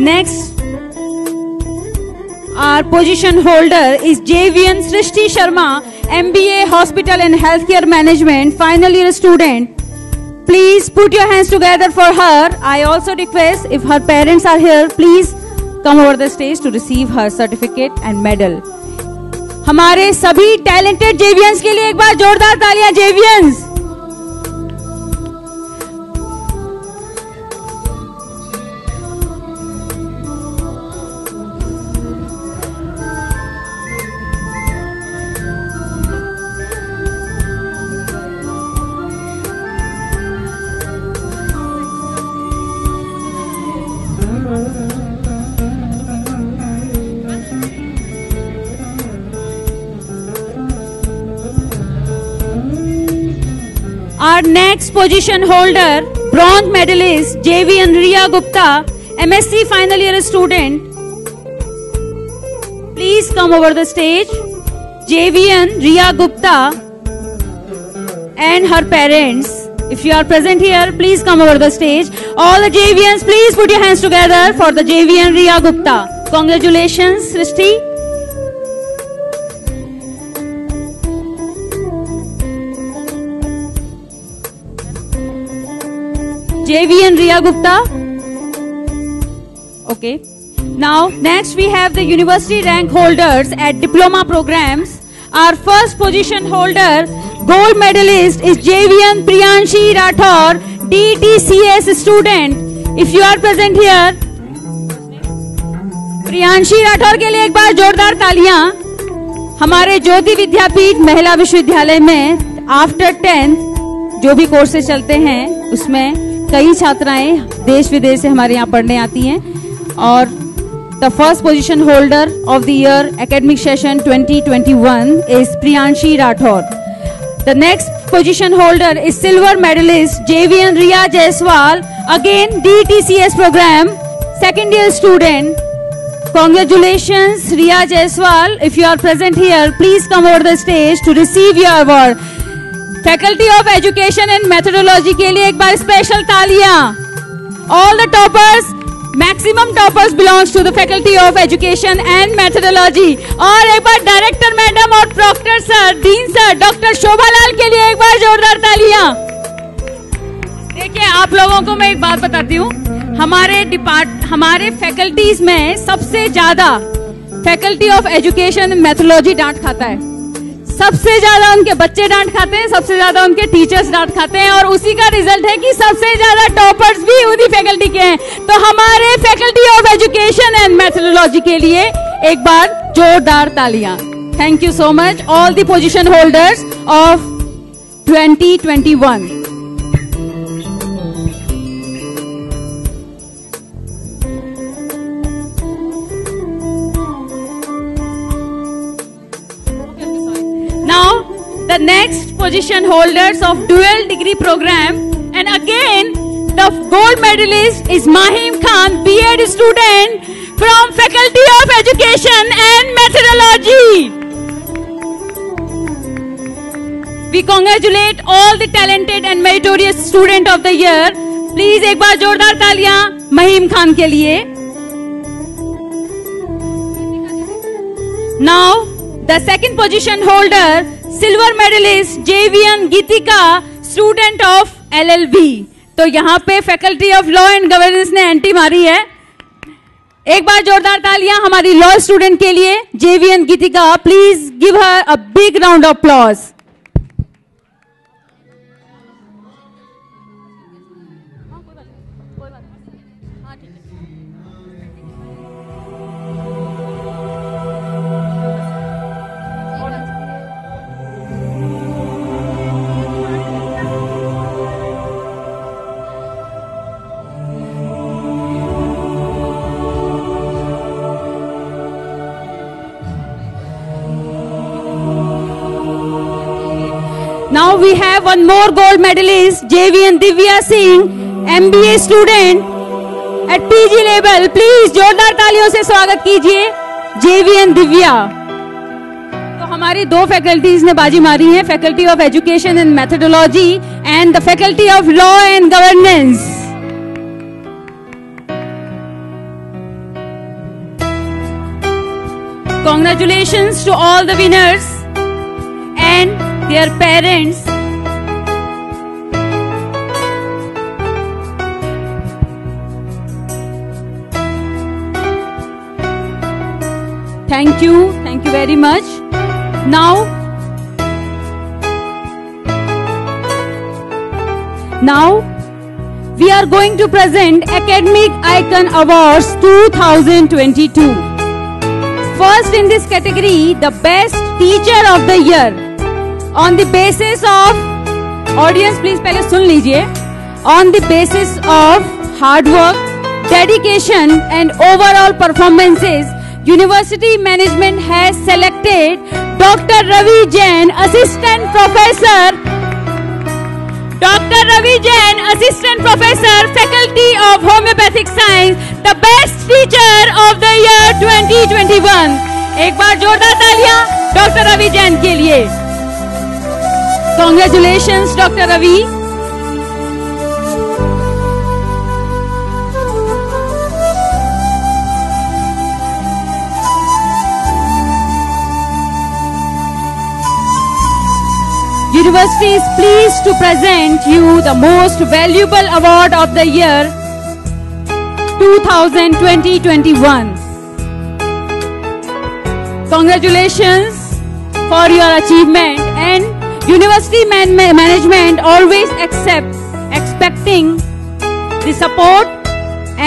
Speaker 9: Next, our position holder is JVN Srishti Sharma, MBA Hospital and Healthcare Management, final year student. Please put your hands together for her. I also request if her parents are here, please come over the stage to receive her certificate and medal. हमारे सभी talented JVNs के लिए एक बार जोरदार तालियां JVNs. Our next position holder, bronze medalist JVN Riya Gupta, MSc final year student. Please come over the stage. JVN Riya Gupta and her parents. If you are present here, please come over the stage. All the JVNs, please put your hands together for the JVN Riya Gupta. Congratulations, Srishti. JVN Riya Gupta. Okay. Now, next we have the university rank holders at diploma programs. Our first position holder, gold medalist is JVN Priyanshi Rathore, DTCS student. If you are present here, Priyanshi Rathore के लिए एक बार जोरदार तालियां. हमारे ज्योति विद्यापीठ महिला विश्वविद्यालय में आफ्टर 10th जो भी कोर्सेज चलते हैं उसमें कई छात्राएं देश विदेश से हमारे यहाँ पढ़ने आती हैं. और the first position holder of the year academic session 2021 is Priyanshi Rathore. The next position holder is silver medalist JVN Riya Jaiswal, again DTCS program, second year student. Congratulations, Riya Jaiswal. If you are present here, please come over the stage to receive your award. Faculty of Education and Methodology के लिए एक बार special तालियां. All the toppers, maximum toppers belongs to the Faculty of Education and Methodology. और एक बार director madam और proctor sir, dean sir, doctor Shobhalal के लिए एक बार जोरदार तालियां. देखिए, आप लोगों को मैं एक बात बताती हूँ. हमारे फैकल्टीज में सबसे ज्यादा faculty of education and methodology डांट खाता है. सबसे ज्यादा उनके बच्चे डांट खाते हैं, सबसे ज्यादा उनके टीचर्स डांट खाते हैं, और उसी का रिजल्ट है कि सबसे ज्यादा टॉपर्स भी उन्हीं फैकल्टी के हैं। तो हमारे faculty of education and methodology के लिए एक बार जोरदार तालियां। Thank you so much all the position holders of 2021। Now the next position holders of dual degree program, and again the gold medalist is Mahim Khan, B.Ed student from Faculty of Education and Methodology. We congratulate all the talented and meritorious student of the year. Please एक बार जोरदार तालियां महिम खान के लिए। Now the second position holder, silver medalist JVN Geetika, student of LLB. तो यहाँ पे faculty of law and governance ने एंट्री मारी है। एक बार जोरदार तालियां हमारी लॉ स्टूडेंट के लिए JVN Geetika। Please give her a big round of applause. Now we have one more gold medalist, JVN Divya Singh, MBA student at PG level. Please जोरदार तालियों से स्वागत कीजिए JVN दिव्या। तो हमारी दो फैकल्टीज ने बाजी मारी है, faculty of education and methodology and the faculty of law and governance. Congratulations to all the winners and their parents. Thank you very much. Now we are going to present Academic Icon Awards 2022. First in this category, the best teacher of the year. On the basis of, audience please पहले सुन लीजिए, on the basis of hard work, dedication and overall performances, University Management has selected Dr. Ravi Jain, Assistant Professor, Dr. Ravi Jain, Assistant Professor, Faculty of Homeopathic Science, the best teacher of the year 2021. एक बार जोरदार तालियां Dr. Ravi Jain के लिए। Congratulations, Dr. Ravi. University is pleased to present you the most valuable award of the year 2020-21. Congratulations for your achievement, and University management always expecting the support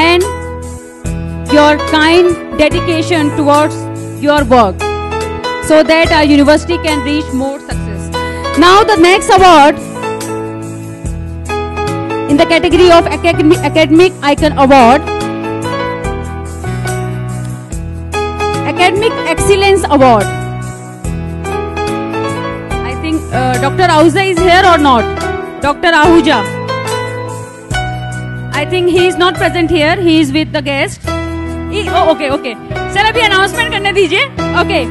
Speaker 9: and your kind dedication towards your work so that our university can reach more success. Now the next award in the category of Academic Icon Award, Academic Excellence Award. I think Dr. Ahuja is here or not? Dr. Ahuja. I think he is not present here. He is with the guest. Okay. Sir, अभी announcement करने दीजिए. Okay.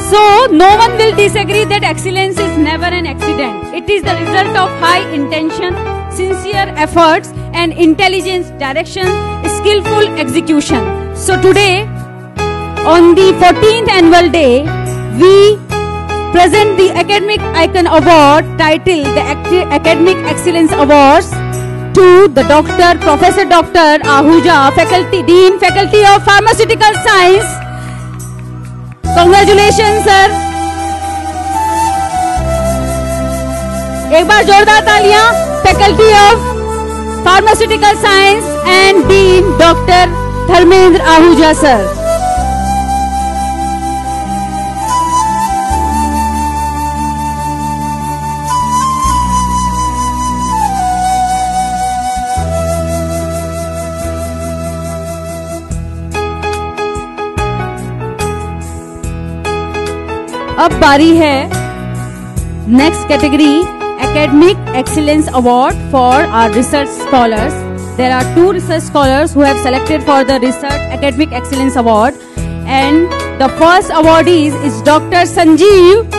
Speaker 9: So no one will disagree that excellence is never an accident. It is the result of high intention, sincere efforts, and intelligent direction, skillful execution. So today, on the 14th annual day, we present the Academic Icon Award titled the Academic Excellence Awards to the Professor Dr. Ahuja, Dean, Faculty of Pharmaceutical Science. Congratulations, sir. एक बार जोरदार तालियां faculty of pharmaceutical science and dean doctor Dharmendra Ahuja sir. अब बारी है next category academic excellence award for our research scholars. There are 2 research scholars who have selected for the research academic excellence award, and the first awardee is Dr. Sanjeev,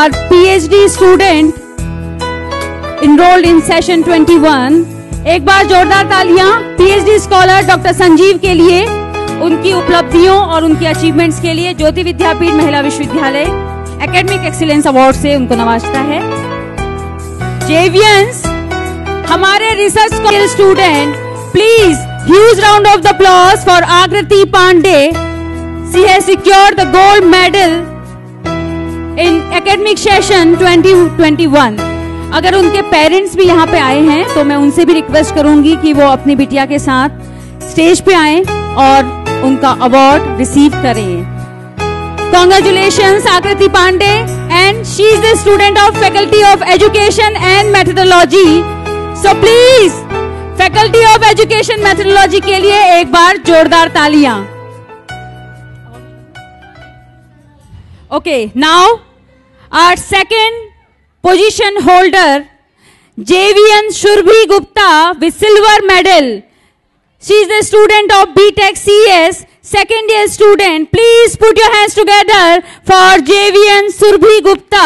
Speaker 9: our PhD student enrolled in session 21. एक बार जोरदार तालियां PhD scholar Dr. Sanjeev के लिए, उनकी उपलब्धियों और उनकी अचीवमेंट्स के लिए ज्योति विद्यापीठ महिला विश्वविद्यालय एकेडमिक एक्सीलेंस अवार्ड से उनको नवाजता है। जेवियंस, हमारे research student, please huge round of the applause for Aakriti Pandey. She has secured the gold medal in academic session 2021। अगर उनके पेरेंट्स भी यहाँ पे आए हैं तो मैं उनसे भी रिक्वेस्ट करूंगी कि वो अपनी बिटिया के साथ स्टेज पे आए और उनका अवार्ड रिसीव करें। Congratulations Akriti Pandey, and she is the student of Faculty of Education and Methodology. So please, Faculty of Education Methodology के लिए एक बार जोरदार तालियां। Okay, now our second position holder, JVN Surbhi Gupta with silver medal. She is the student of BTech CS, second year student. Please put your hands together for JVN Surbhi Gupta.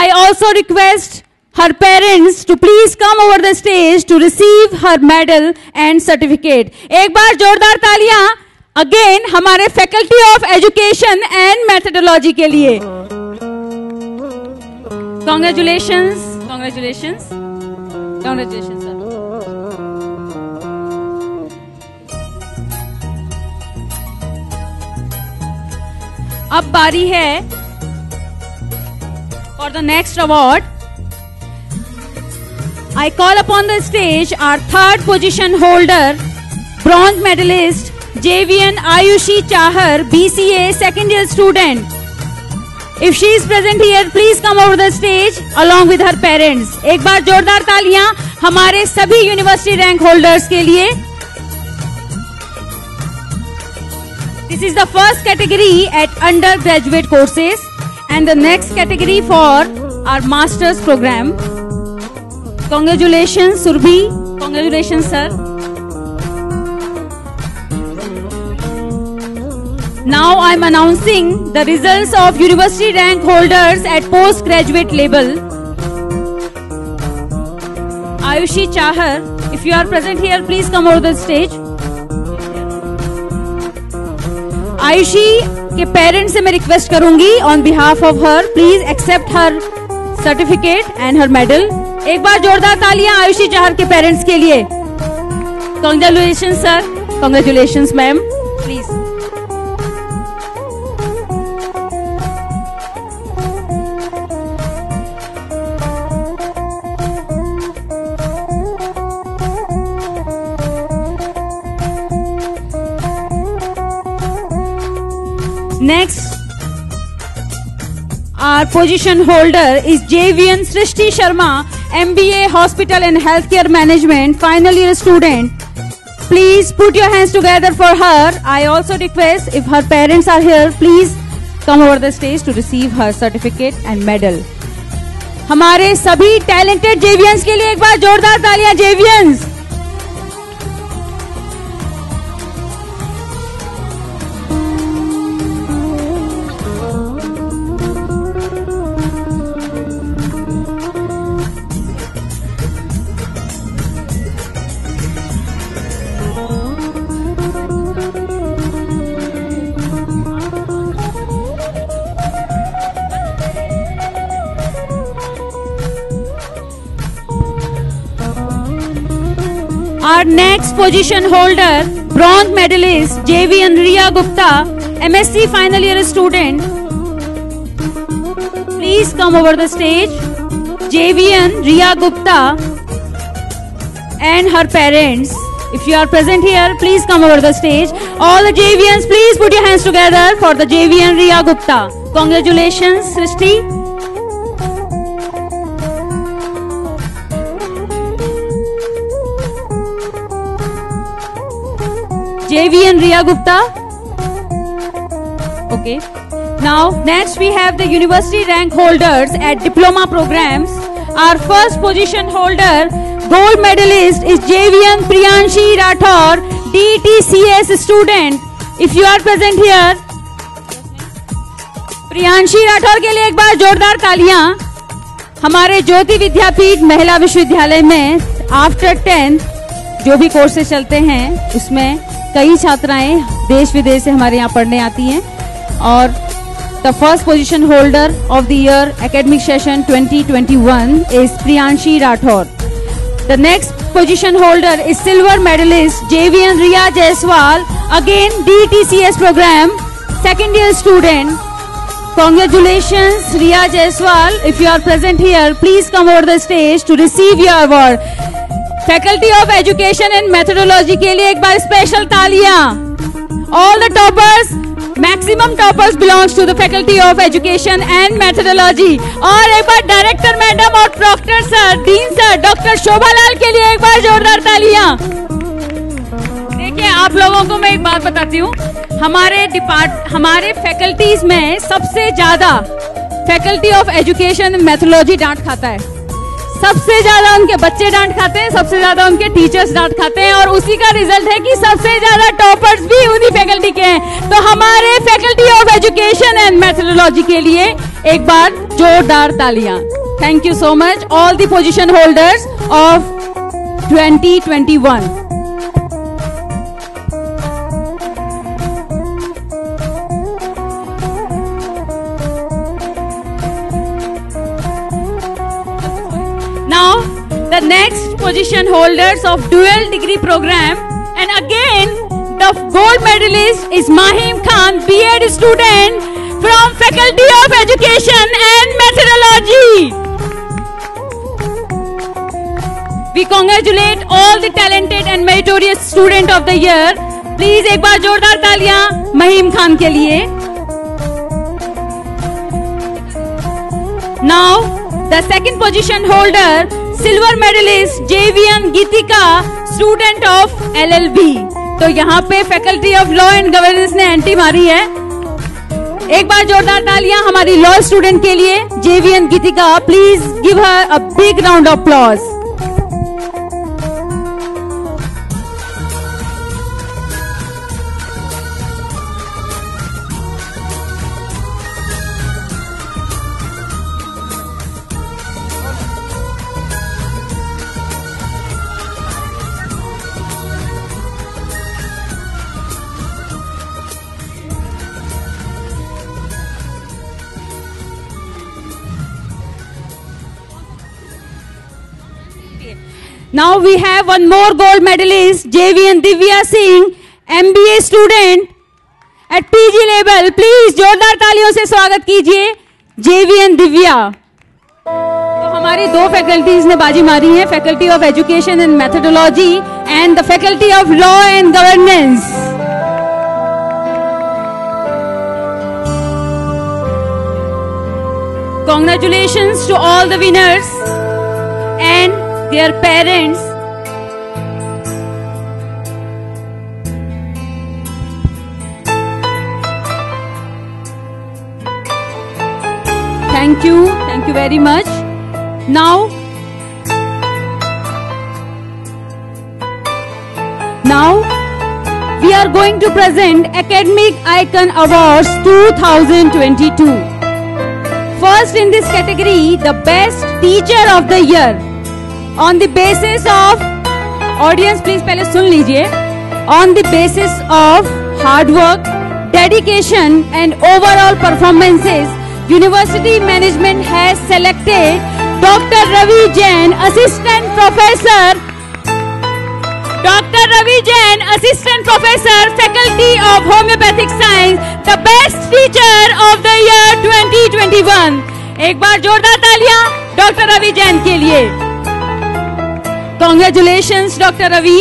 Speaker 9: I also request her parents to please come over the stage to receive her medal and certificate. एक बार जोरदार तालियां again हमारे Faculty of Education and Methodology के लिए। Congratulations, congratulations, congratulations sir. अब बारी है for the next award. I call upon the stage our third position holder, bronze medalist JVN Ayushi Chahar, BCA second year student. If she is present here, please come over the stage along with her parents. एक बार जोरदार तालियां हमारे सभी university rank holders के लिए। This is the first category at undergraduate courses and the next category for our master's program. Congratulations Surbhi, congratulations sir. Now I am announcing the results of university rank holders at postgraduate level. Ayushi Chahar, if you are present here, please come over the stage. Ayushi के parents से मैं request करूंगी on behalf of her, please accept her certificate and her medal. एक बार जोरदार तालियां आयुषी चाहर के parents के लिए। Congratulations sir, congratulations ma'am, please. Next, our position holder is JVN Srishti Sharma, MBA Hospital and Healthcare Management, final year student. Please put your hands together for her. I also request if her parents are here, please come over the stage to receive her certificate and medal. हमारे सभी talented JVNs के लिए एक बार जोरदार तालियां JVNs। Our next position holder, bronze medalist JVN Riya Gupta, MSc final year student. Please come over the stage. JVN Riya Gupta and her parents. If you are present here, please come over the stage. All the JVNs, please put your hands together for the JVN Riya Gupta. Congratulations, Srishti. JVN Riya Gupta. Okay. Now, next we have the university rank holders at diploma programs. Our first position holder, gold medalist, is JVN Priyanshi Rathore, DTCS student. If you are present here, Priyanshi Rathore के लिए एक बार जोरदार तालियां। हमारे ज्योति विद्यापीठ महिला विश्वविद्यालय में आफ्टर 10 जो भी कोर्सेज चलते हैं उसमें कई छात्राएं देश विदेश से हमारे यहाँ पढ़ने आती हैं और the first position holder of the year academic session 2021 is Priyanshi Rathore. The next position holder is silver medalist JVN Riya Jaiswal, again DTCS program, second year student. Congratulations Riya Jaiswal. If you are present here, please come over the stage to receive your award. Faculty of Education and Methodology के लिए एक बार special तालियां. All the toppers, maximum toppers belongs to the Faculty of Education and Methodology. और एक बार director madam और proctor sir, dean sir, doctor Shobhalal के लिए एक बार जोरदार तालियां. देखिए आप लोगों को मैं एक बात बताती हूँ, हमारे फैकल्टीज में सबसे ज्यादा faculty of education and methodology डांट खाता है. सबसे ज्यादा उनके बच्चे डांट खाते हैं, सबसे ज्यादा उनके टीचर्स डांट खाते हैं और उसी का रिजल्ट है कि सबसे ज्यादा टॉपर्स भी उन्हीं फैकल्टी के हैं. तो हमारे faculty of education and methodology के लिए एक बार जोरदार तालियां. Thank you so much all the position holders of 2021. Now, the next position holders of dual degree program, and again the gold medalist is Mahim Khan, B.Ed student from Faculty of Education and Methodology. We congratulate all the talented and meritorious student of the year. Please एक बार जोरदार तालियां महिम खान के लिए. Now, the second position holder, silver medalist JVN Geetika, student of LLB. तो यहाँ पे faculty of law and governance ने एंट्री मारी है. एक बार जोरदार तालियां हमारी लॉ स्टूडेंट के लिए JVN Geetika. Please give her a big round of applause. Now we have one more gold medalist, JVN Divya Singh, MBA student at PG level. Please जोरदार तालियों से स्वागत कीजिए JVN दिव्या. तो हमारी दो फैकल्टीज ने बाजी मारी है, faculty of education and methodology and the faculty of law and governance. Congratulations to all the winners and their parents. Thank you very much. Now we are going to present Academic Icon Awards 2022. First in this category, the best teacher of the year. On the basis of, audience please पहले सुन लीजिए, on the basis of hard work, dedication and overall performances, University Management has selected Dr. Ravi Jain, Assistant Professor, Dr. Ravi Jain, Assistant Professor, Faculty of Homeopathic Science, the best teacher of the year 2021. एक बार जोरदार तालियां doctor Ravi Jain के लिए। Congratulations doctor Ravi.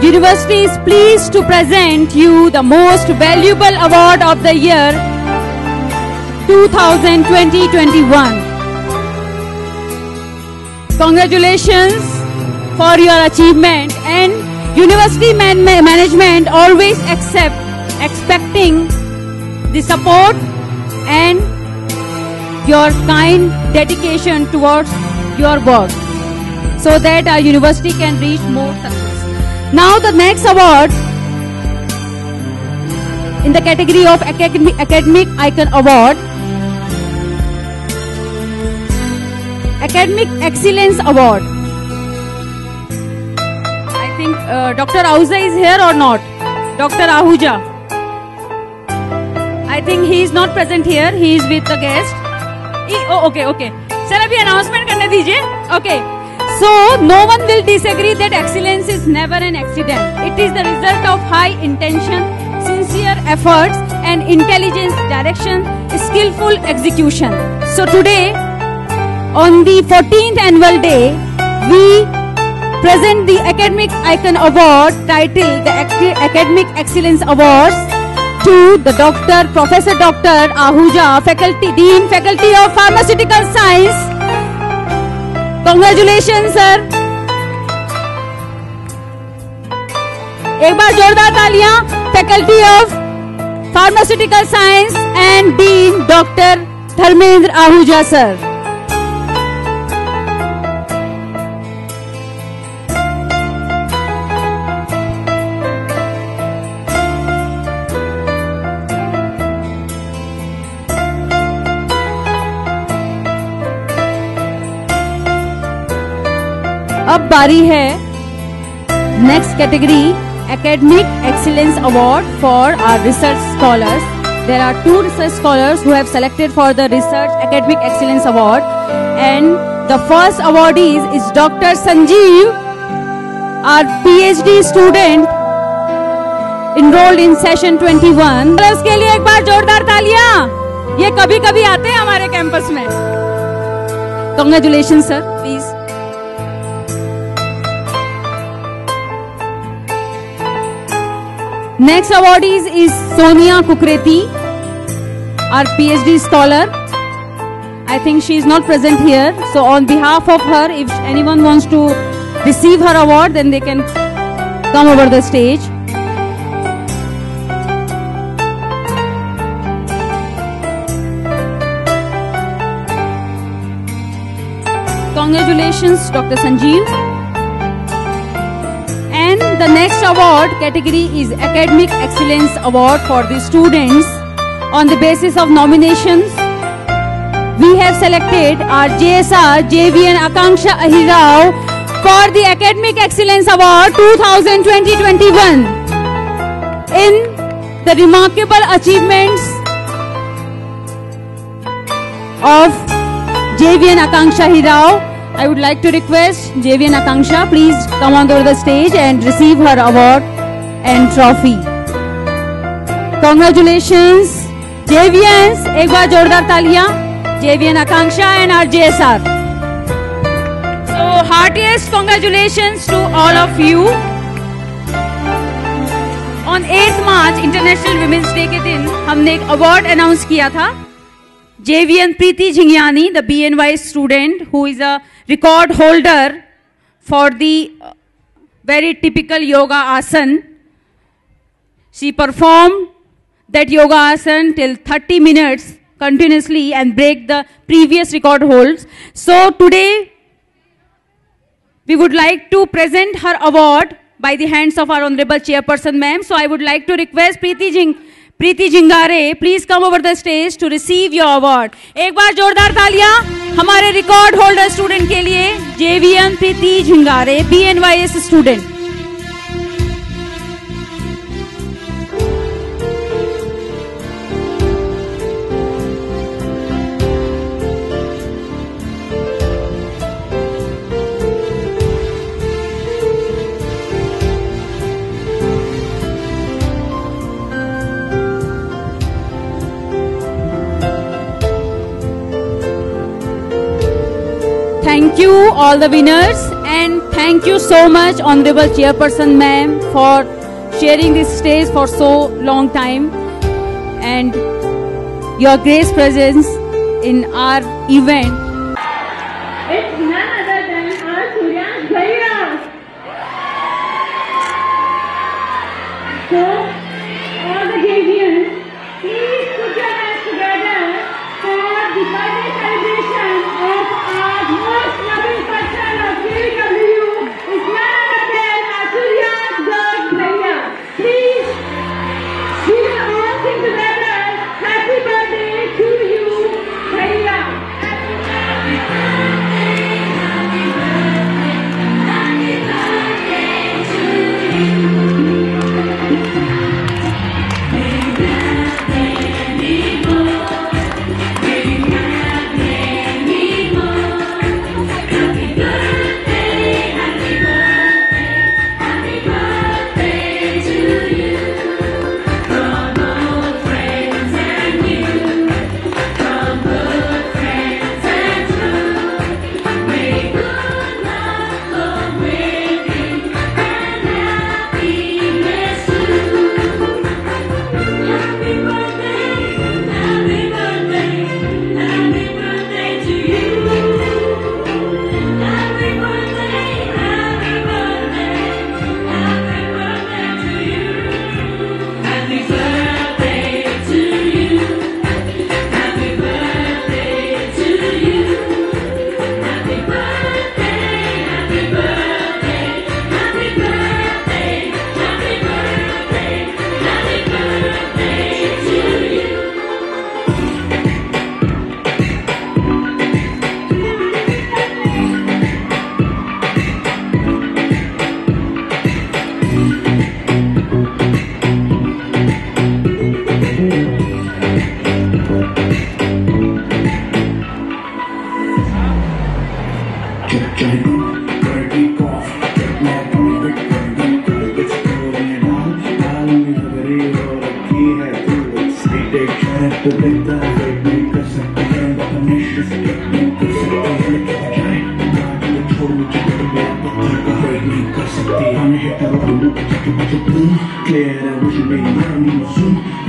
Speaker 9: University is pleased to present you the most valuable award of the year 2020-21. Congratulations for your achievement, and university management always expecting the support and your kind dedication towards your work so that our university can reach more success. Now the next award in the category of Academic Icon Award, Academic Excellence Award. I think Dr. Ahuja is here or not? Dr. Ahuja. I think he is not present here. He is with the guest. Okay. Sir, abhi announcement karne dijiye. Okay. So, no one will disagree that excellence is never an accident. It is the result of high intention, sincere efforts, and intelligent direction, skillful execution. So today, on the 14th annual day, we present the Academic Icon Award titled the Academic Excellence Awards to the Professor Dr. Ahuja, Dean, Faculty of Pharmaceutical Science. Congratulations, sir. एक बार जोरदार तालियां faculty of pharmaceutical science and dean doctor Dharmendra Ahuja sir. अब बारी है next category Academic Excellence Award for our research scholars. There are 2 research scholars who have selected for the Research Academic Excellence Award, and the first awardee is Dr. Sanjeev, our PhD student enrolled in session 21. उसके लिए एक बार जोरदार तालियां। ये कभी कभी आते हैं हमारे कैंपस में। Congratulations sir, please. Next awardee is Sonia Kukreti, our PhD scholar. I think she is not present here. So on behalf of her, if anyone wants to receive her award, then they can come over the stage. Congratulations, Dr. Sanjeev. And the next award category is Academic Excellence Award for the students. On the basis of nominations, we have selected our JSR, JVN Akanksha Ahirao for the Academic Excellence Award 2020-21. In the remarkable achievements of JVN Akanksha Ahirao, I would like to request JVN Akanksha, please come on over the stage and receive her award and trophy. Congratulations, JVNs. एक बार जोरदार तालियां JVN Akanksha and our JSR. So heartiest congratulations to all of you. On 8th March International Women's Day के दिन हमने एक award announce किया था। JVN Preeti Jhingyani, the BNY student who is a record holder for the very typical yoga asan. She performed that yoga asan till 30 minutes continuously and break the previous record holds. So today we would like to present her award by the hands of our honorable chairperson ma'am. So I would like to request Preeti Jingare, please come over the stage to receive your award. एक बार जोरदार तालियां हमारे record holder student के लिए, JVN Preeti Jhingare, BNYS student. Thank you all the winners, and thank you so much Honorable Chairperson ma'am for sharing this stage for so long time, and your grace presence in our event.
Speaker 3: It's none other than our Suryansh Bhaiya. So, all the Javians, please put your hands together for the birthday celebration of our most loving person of JVW. It's none other than our Suryansh Bhaiya. Please, we will all sing together. Happy birthday to you, Bhaiya.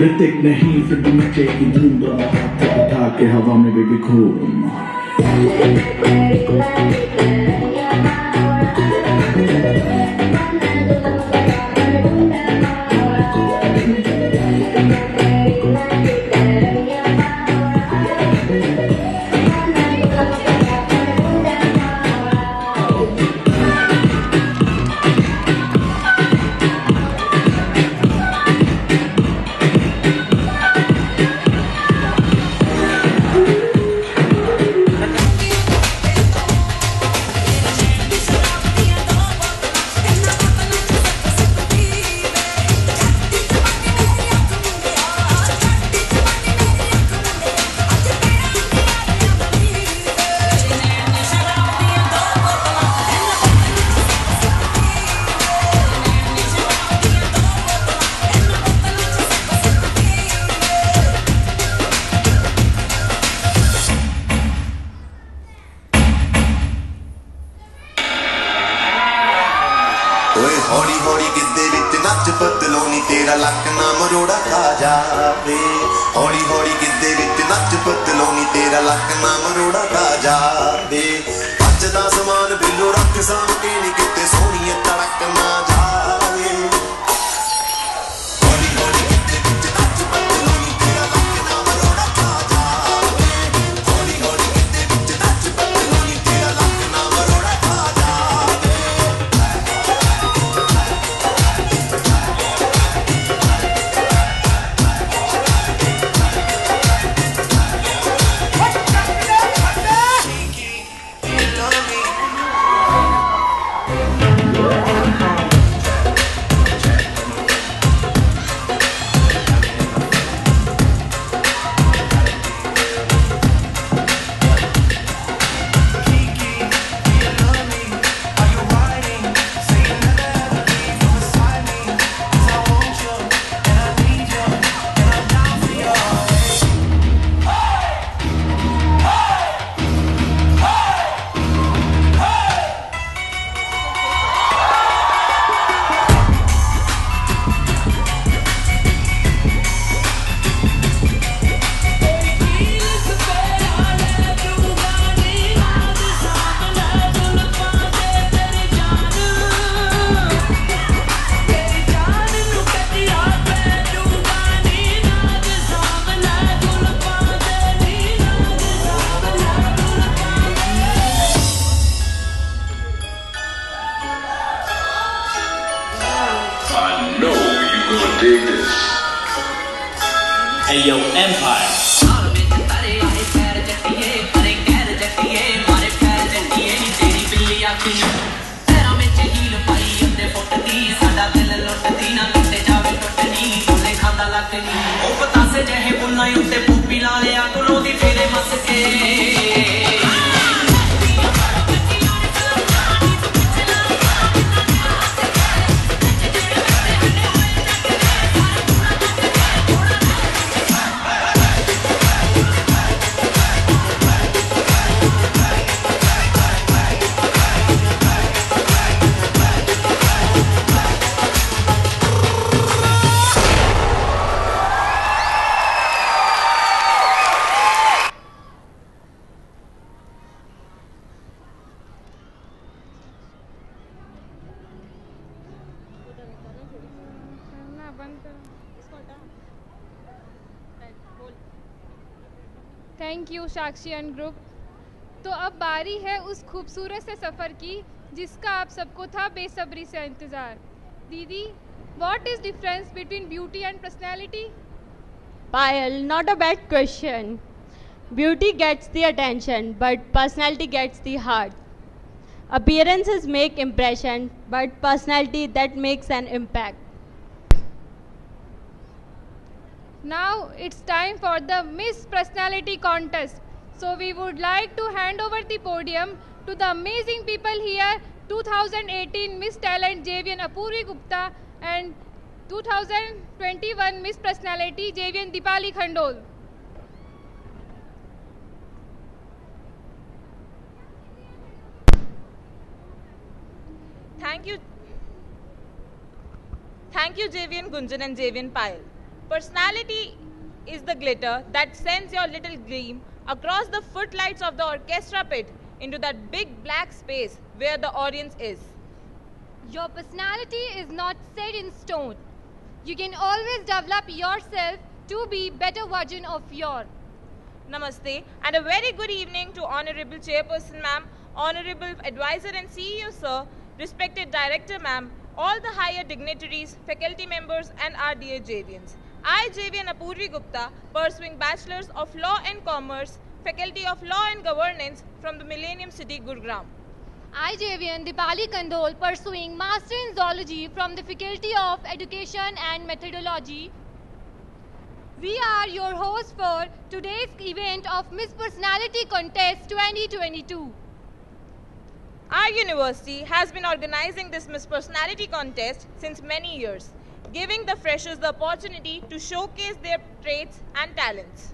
Speaker 10: Hrithik नहीं फिर भी मचेगी धूम, दोनों हाथ उठा के हवा में बेबी घूम।
Speaker 11: हौली हौली गिद्दे विच नच पतलोनी तेरा लक ना मरोड़ा खा जावे। हौली हौली गिद्दे विच नच पतलोनी तेरा लक ना मरोड़ा खा जावे। बचदा समान बिल्लो रख साम के नी किते सोहणीए तड़क ना जावे। हौली हौली गिद्दे विच नच पतलोनी तेरा लक ना मरोड़ा खा जावे। हौली हौली गिद्दे विच नच पतलोनी तेरा लक ना मरोड़ा खा जावे।
Speaker 12: Dig this.
Speaker 13: Hey yo, Empire.
Speaker 14: Thank you Sakshi and group. तो अब बारी है उस खूबसूरत से सफ़र की जिसका आप सबको था बेसब्री से इंतज़ार। दीदी, what is difference between beauty and personality?
Speaker 15: Payal, not a bad question. Beauty gets the attention, but personality gets the heart. Appearances make impression, but personality that makes an impact.
Speaker 14: Now it's time for the Miss Personality contest. So we would like to hand over the podium to the amazing people here, 2018 Miss Talent JVN Apurvi Gupta and 2021 Miss Personality JVN Dipali Khandol.
Speaker 8: Thank you JVN Gunjan and JVN Payal. Personality is the glitter that sends your little gleam across the footlights of the orchestra pit into that big black space where the audience is.
Speaker 16: Your personality is not set in stone. You can always develop yourself to be better version of your.
Speaker 8: Namaste and a very good evening to Honorable Chairperson Ma'am, Honorable Advisor and CEO Sir, respected Director Ma'am, all the higher dignitaries, faculty members and our dear JVNs. I, JVN Apurvi Gupta, pursuing Bachelors of Law and Commerce, Faculty of Law and Governance from the Millennium City, Gurugram.
Speaker 16: I, JVN Dipali Khandol, pursuing Master in Zoology from the Faculty of Education and Methodology. We are your hosts for today's event of Miss Personality Contest 2022.
Speaker 8: Our university has been organizing this Miss Personality Contest since many years, giving the freshers the opportunity to showcase their traits and talents.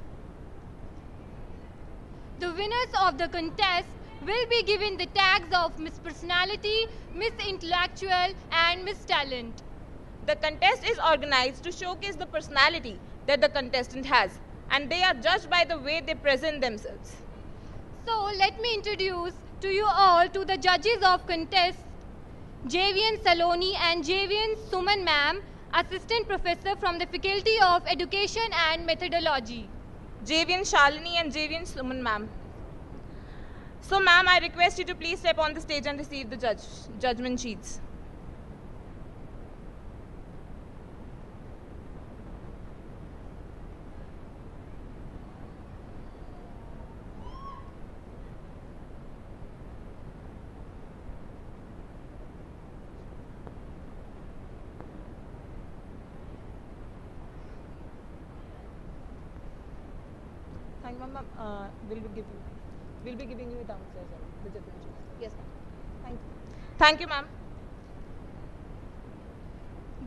Speaker 16: The winners of the contest will be given the tags of Miss Personality, Miss Intellectual and Miss Talent.
Speaker 8: The contest is organized to showcase the personality that the contestant has, and they are judged by the way they present themselves.
Speaker 16: So let me introduce to you all to the judges of contest, JVN Saloni and JVN Suman Ma'am, Assistant Professor from the Faculty of Education and Methodology.
Speaker 8: JVN Shalini and JVN Suman Ma'am. So ma'am, I request you to please step on the stage and receive the judgment sheets. Thank you, ma'am. We'll be giving you the answers, the judgment sheets. Yes, ma'am. Thank you. Thank you, ma'am.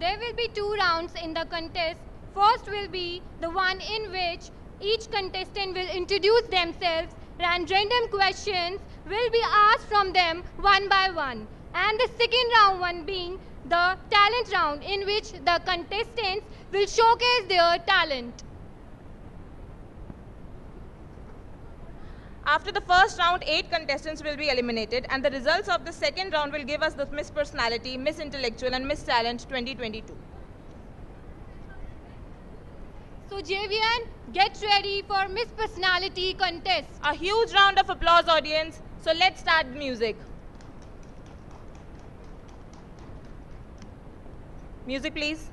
Speaker 16: There will be 2 rounds in the contest. First will be the one in which each contestant will introduce themselves and random questions will be asked from them one by one. And the second round one being the talent round in which the contestants will showcase their talent.
Speaker 8: After the first round, 8 contestants will be eliminated, and the results of the second round will give us the Miss Personality, Miss Intellectual and Miss Talent 2022.
Speaker 16: So JVN, get ready for Miss Personality contest.
Speaker 8: A huge round of applause, audience. So let's start the music. Music, please.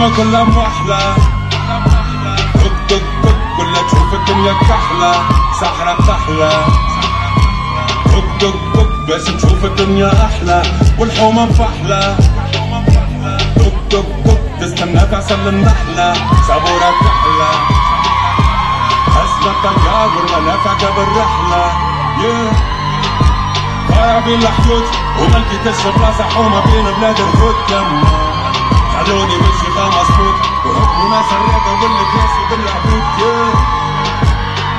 Speaker 2: الحومة كلها محلى، دق دق دق كلها تشوف الدنيا كحلة، سحرة تحلى، دق دق دق بس تشوف الدنيا أحلى، والحومة مفحلة، دق دق دق تستنى تعسل النحلة، سابورة تحلى، حسنا الطيار والمنافع قبل رحلة، ضايع بين الحيوت وملكي تشرب راسها حومة بين بلاد الهود، يما خلوني بالشيخة مصفوت وحكموا ناس الرياضة واللي كاسي بالعبود،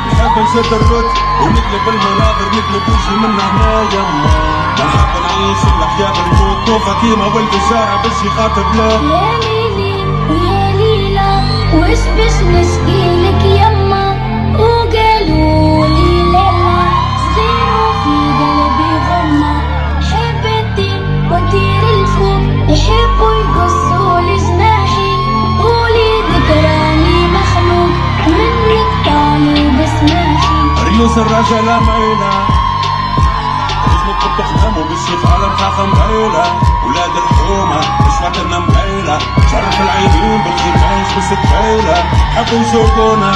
Speaker 2: نحب نشد الرد ونقلب المناظر نقلب وجهي من هنا يما، نحب نعيش الحياة بالموت طوفة كيما ولد الشارع باش يخاطب لا.
Speaker 12: يا ليلي ويا ليلى وش باش نشكيلك يما، وقالولي ليلى صغير وفي قلبي غمة، حبيتي وطير الفوق يحبوا يقصولي جناحي، قولي ذكراني مخلوق منك طالب اسماحي.
Speaker 2: ريوس الرجالة مايلة اسمك بتحلموا بالشيخ عالم فاخم مايلة، ولاد الحومة مش وطننا مايلة، شرف العيدين بالخفايش بالسكايلة، حبوا يسوقونا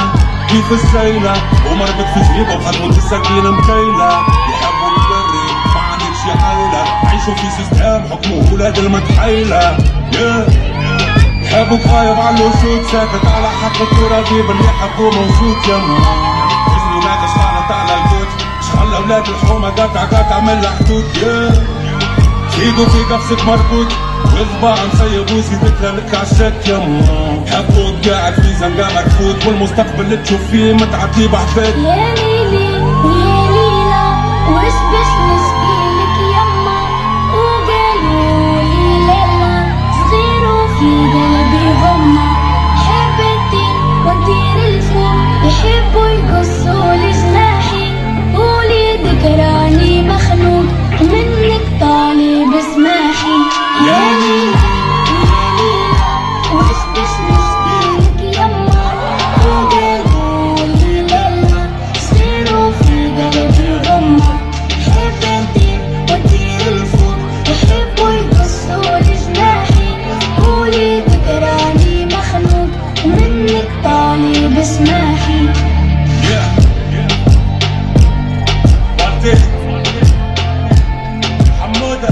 Speaker 2: كيف السيلة ومربط في جيبه وخدموا السكينة مكيلة، يحبوا البري ما عندكش عيلة، عيشوا في سيستم حكموا ولاد المتحيلة، يحبوا غايب على الوسود ساكت على حق الترابيب اللي حبوا موجود يما، وزني ناقص طالت على الجود شخلى ولاد الحومة قاطع من الحدود، سيدوا في قفصك مربوط وضباع مسيب وزيدك لك عالشك يما، حبوك قاعد في زنقة مرفوض والمستقبل اللي تشوف فيه متعدي بعفاد.
Speaker 12: يا ليلي ويا ليلى وش باش نشكيلك يما، وقالولي ليلى صغير وفي قلبي غمة، حبيتي وطير الفوق يحبوا يقصولي جناحي، قولي ذكراني مخلوق منك طالب اسماحي. يا ليلى ويا ليلى وش باش نشكيلك يما، وقالولي ليلى صغير وفي قلبي غمة، حبيتي وطير الفوق يحبوا يقصولي جناحي، قولي ذكراني مخلوق منك طالب اسماحي.
Speaker 2: حمودة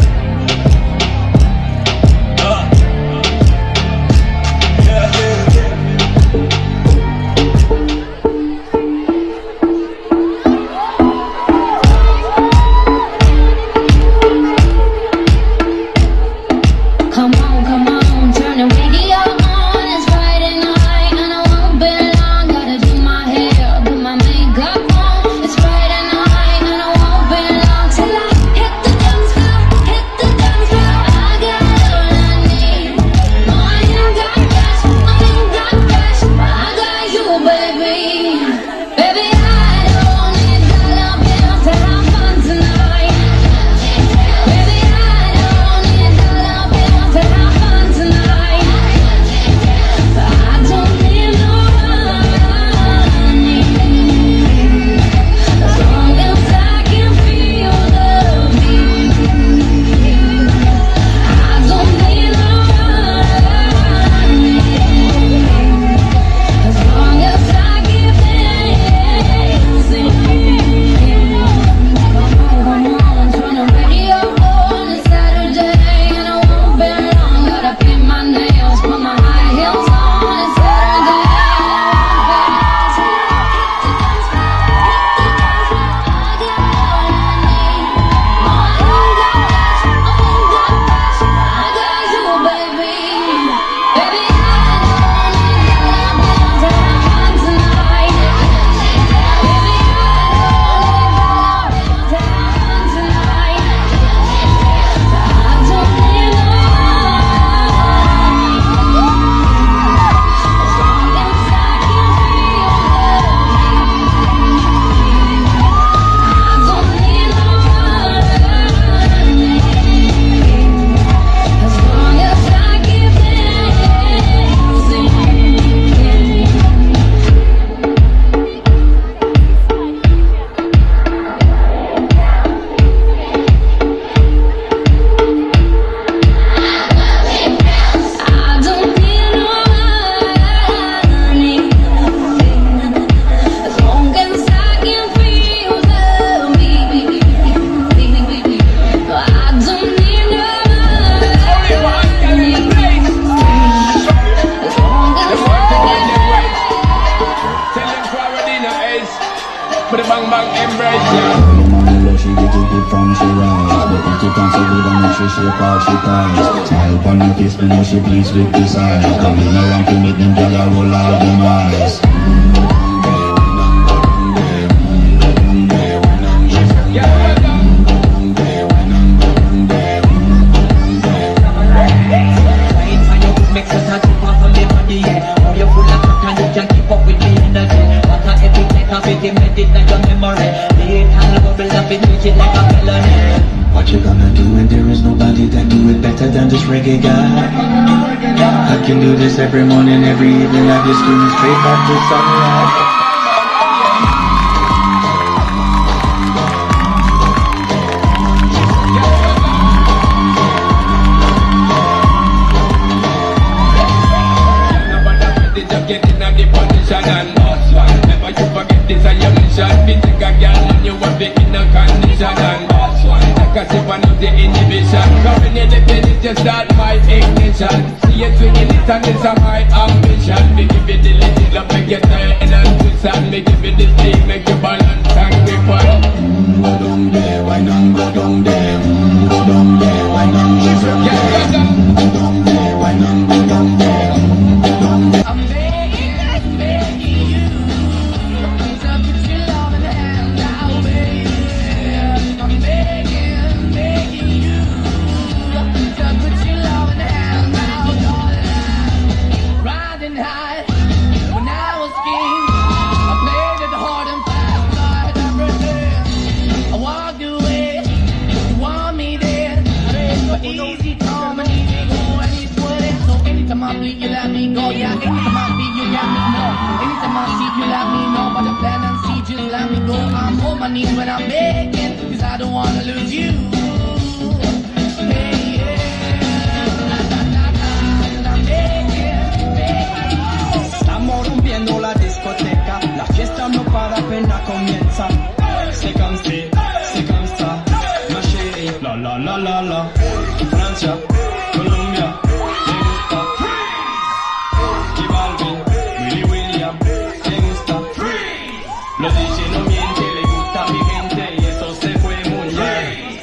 Speaker 12: Come on, turn the radio on. It's Friday night and I won't be long. Gotta do my hair
Speaker 17: But the bang bang embrace ya.
Speaker 10: She get it good from she rise. But if you can't say good and make sure she apart she ties. Smile upon her face, but know she pleased with this eyes. Come in around to make them gyal a roll out them eyes. What you gonna do when there is nobody that do it better than this reggae guy? I can do this every morning, every evening. I just screaming straight back to sunrise.
Speaker 17: Never you forget this is your mission. Be take a girl and you want the inner condition. And take a sip and lose the inhibition. Cause when you live in it, you start my ignition. See you swinging it and it's a my ambition. Me give you the little love, make you turn and twist. And me give you the thing, make you balance and grip on.
Speaker 10: Go down there, why not go down there? Go down there, why not go down there? Go down there, why not go down there? Go down there.
Speaker 18: You let me go, yeah. Anytime I beat you, let me know. Anytime I see you, let me know. But the plan and see, just let me go. I'm on my knees when I'm begging, cause I don't wanna lose you. Hey, yeah. I'm begging.
Speaker 19: Estamos rompiendo la discoteca. La fiesta no para, apenas comienza. C'est comme ça, ma chérie. La la la la la. Francia, Colombia. Los DJ no mienten, le gusta a mi gente y eso se fue muy bien.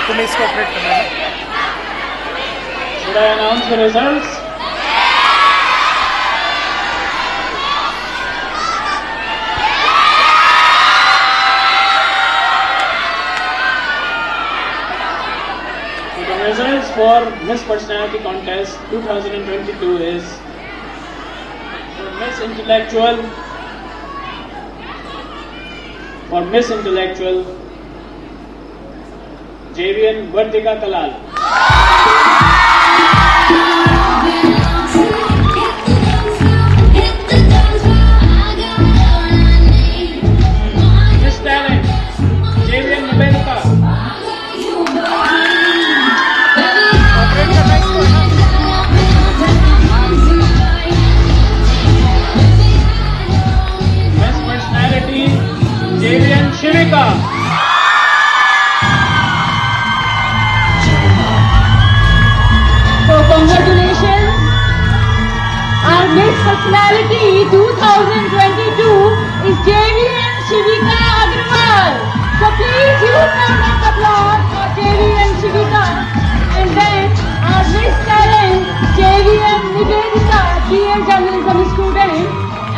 Speaker 20: तुम्हें इसको operate करना है। Should I announce the results? So the results for Miss Personality Contest 2022 is for Miss Intellectual. For Miss Intellectual, JVN Vartika Kalal. Miss Talent, JVN Nivedita. Miss Personality, JVN Shivika.
Speaker 1: So congratulations, our Miss Personality 2022 is JVN Shivika Agrawal. So please use round of applause for JVN Shivika. And then our Miss Talent JVN Nivedita, BA Journalism student.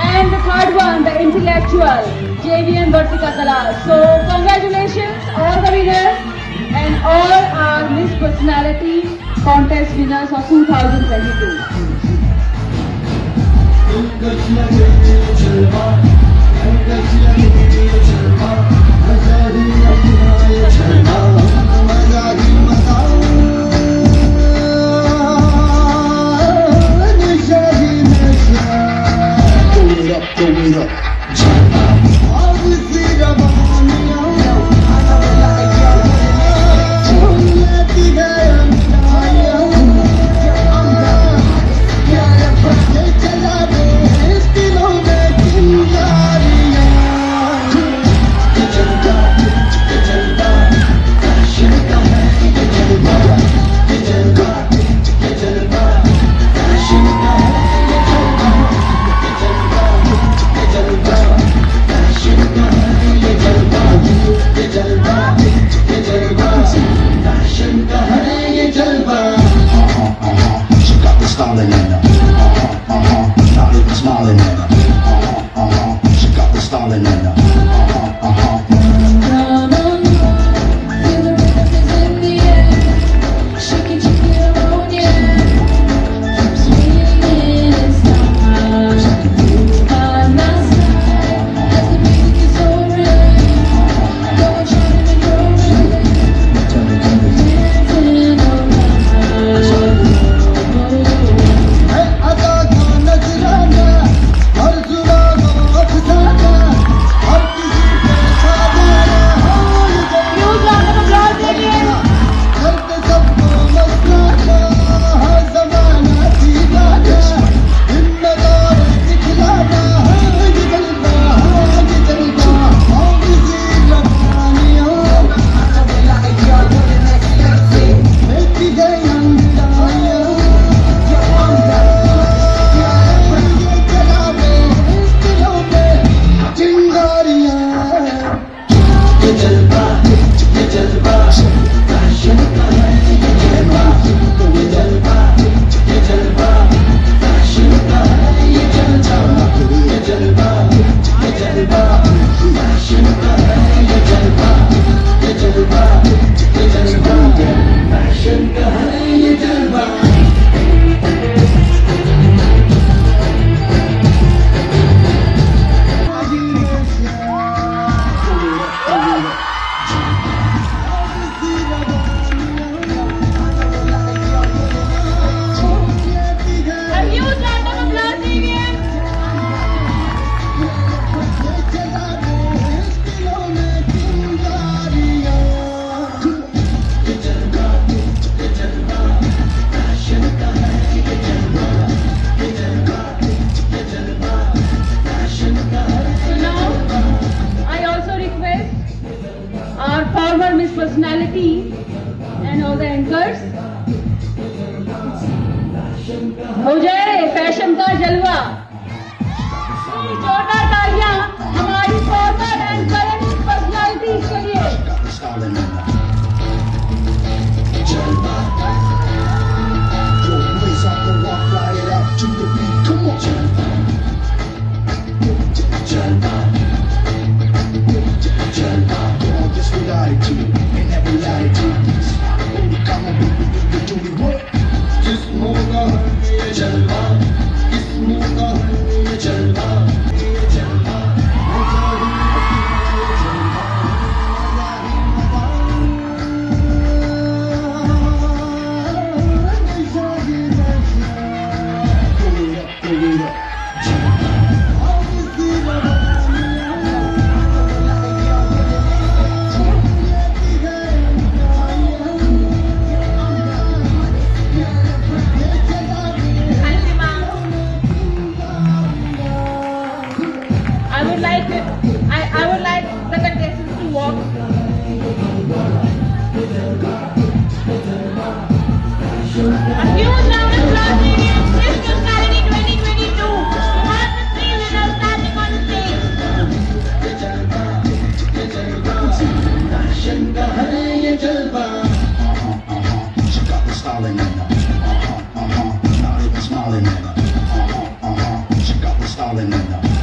Speaker 1: And the third one, the Intellectual JVN Vartika Kalal. So congratulations all the winners and all our Miss Personality Contest winners of 2022. हो जाए fashion का जलवा। जोरदार तालियां हमारी farmer and current personalities के लिए। I would like the contestants to walk. A huge round of applause, ladies. Miss Personality 2022. We have the 3 winners standing on the stage.
Speaker 7: She got the style in her. Not even smiling in her. She got the style in her.